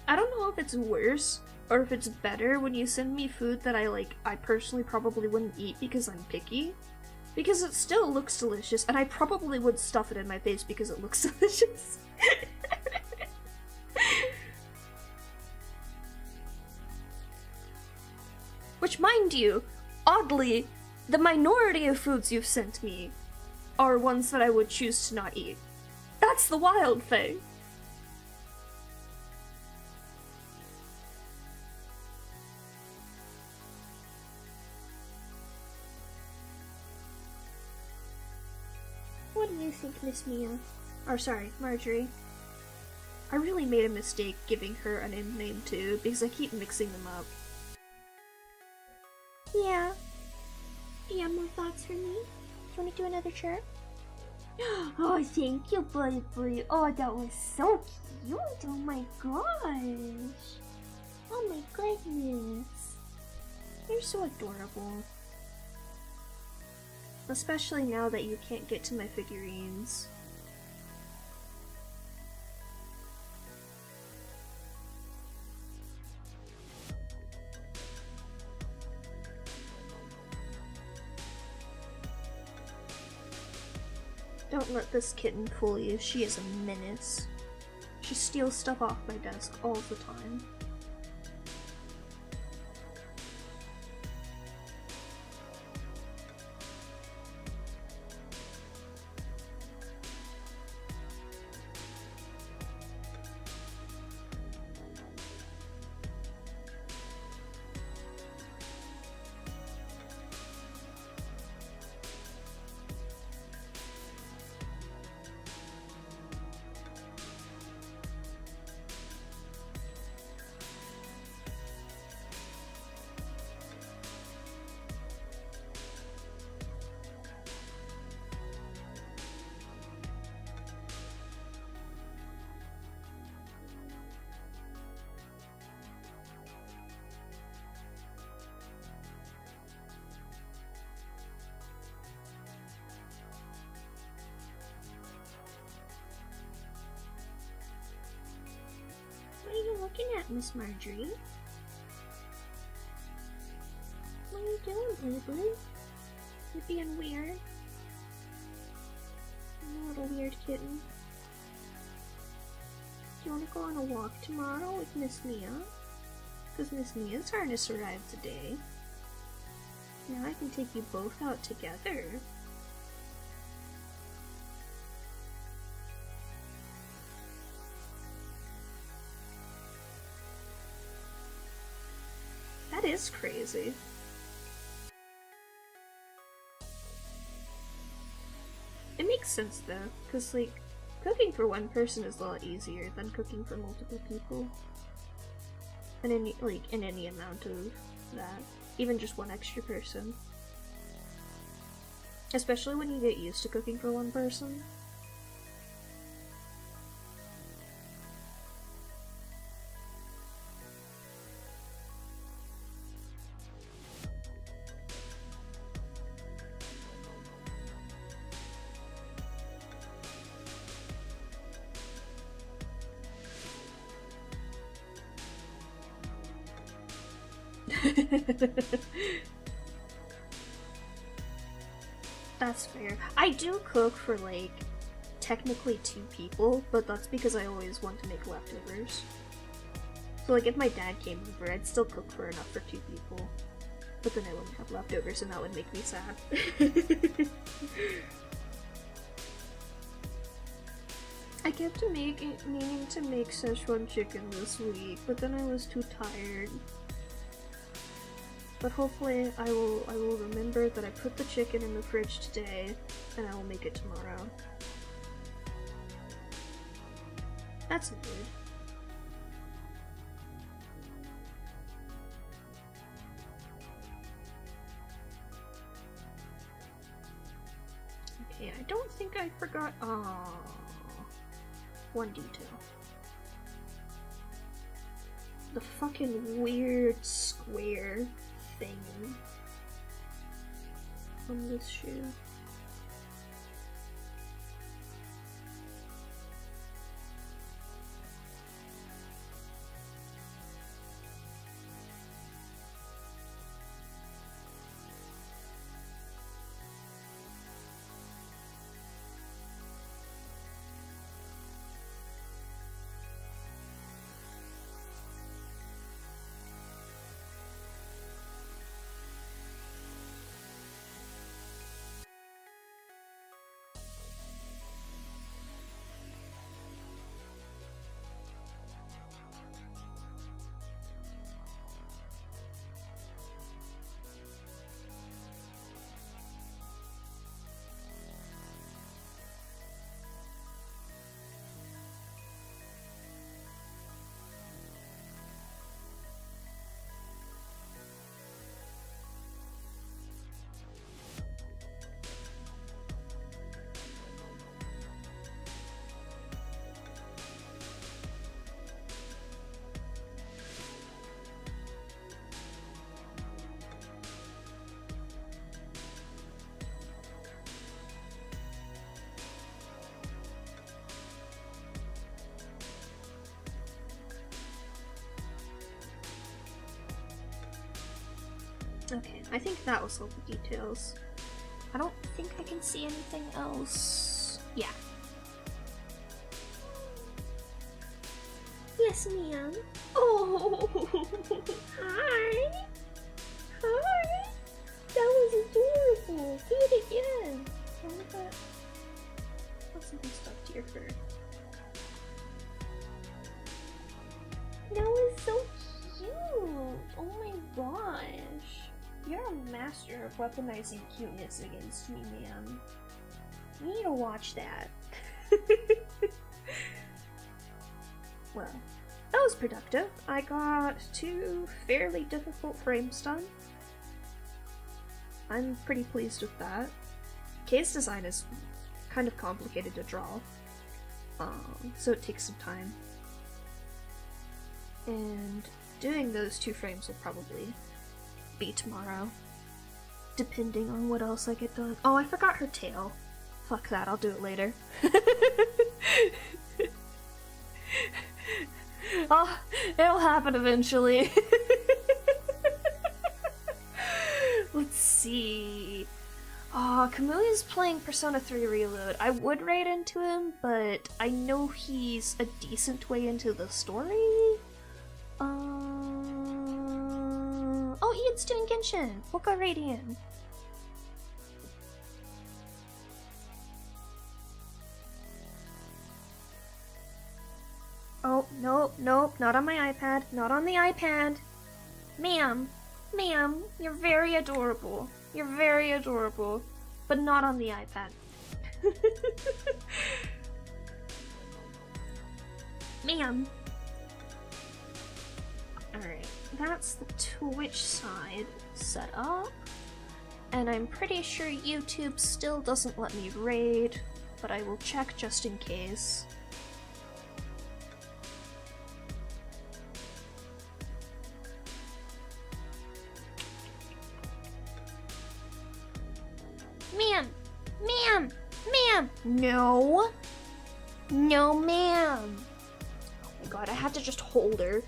I don't know if it's worse or if it's better when you send me food that I personally probably wouldn't eat because I'm picky. Because it still looks delicious, and I probably would stuff it in my face because it looks delicious. Which, mind you, oddly, the minority of foods you've sent me are ones that I would choose to not eat. That's the wild thing. What do you think, Miss Mia? Or sorry, Marjorie. I really made a mistake giving her an end name too, because I keep mixing them up. Yeah. You have more thoughts for me? Do you want to do another chirp? Oh, thank you, buddy. Oh, that was so cute. Oh my gosh. Oh my goodness. You're so adorable. Especially now that you can't get to my figurines. Don't let this kitten fool you. She is a menace. She steals stuff off my desk all the time. looking at, Miss Marjorie? What are you doing, Blue? You're being weird. You little weird kitten. Do you want to go on a walk tomorrow with Miss Mia? Because Miss Mia's harness arrived today. Now I can take you both out together. That is crazy. It makes sense though, because like, cooking for one person is a lot easier than cooking for multiple people. And in any amount of that. Even just one extra person. Especially when you get used to cooking for one person. That's fair. I do cook for like technically 2 people, but that's because I always want to make leftovers. So like if my dad came over, I'd still cook for enough for 2 people. But then I wouldn't have leftovers and that would make me sad. I kept meaning to make Szechuan chicken this week, but then I was too tired. But hopefully I will remember that I put the chicken in the fridge today, and I will make it tomorrow. That's weird. Okay, I don't think I forgot. One detail. The fucking weird square thing on this shoe. Okay, I think that was all the details. I don't think I can see anything else. Yeah. Yes, ma'am. Oh, hi. Hi. That was adorable. Do it again. I wonder if that... What's something stuck to your fur? That was so cute. Oh my gosh. You're a master of weaponizing cuteness against me, ma'am. You need to watch that. Well, that was productive. I got 2 fairly difficult frames done. I'm pretty pleased with that. Case design is kind of complicated to draw, so it takes some time. And doing those 2 frames will probably be tomorrow, depending on what else I get done. Oh, I forgot her tail. Fuck that, I'll do it later. Oh, it'll happen eventually. Let's see. Oh, Kamui's playing Persona 3 Reload. I would raid into him, but I know he's a decent way into the story. Oh, Ian's doing Genshin. We'll go raid Ian. Oh, nope, nope, not on my iPad. Not on the iPad. Ma'am, you're very adorable. You're very adorable. But not on the iPad. Ma'am. Alright, that's the Twitch side set up. And I'm pretty sure YouTube still doesn't let me raid, but I will check just in case. Ma'am! No! No, ma'am! Oh my god, I had to just hold her.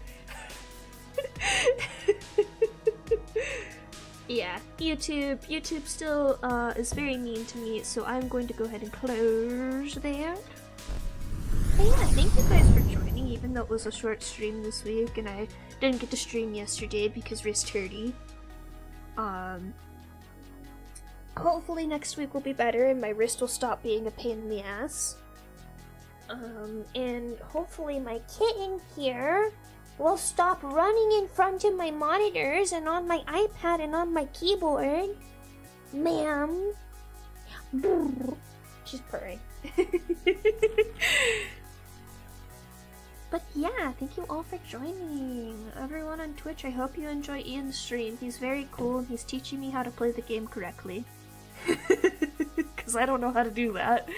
Yeah, YouTube still is very mean to me, so I'm going to go ahead and close there. Hey, yeah, thank you guys for joining, even though it was a short stream this week and I didn't get to stream yesterday because wrist hurty. Hopefully next week will be better and my wrist will stop being a pain in the ass. And hopefully my kitten here will stop running in front of my monitors and on my iPad and on my keyboard. Ma'am. She's purring. But yeah, thank you all for joining. Everyone on Twitch, I hope you enjoy Ian's stream. He's very cool and he's teaching me how to play the game correctly. Because I don't know how to do that.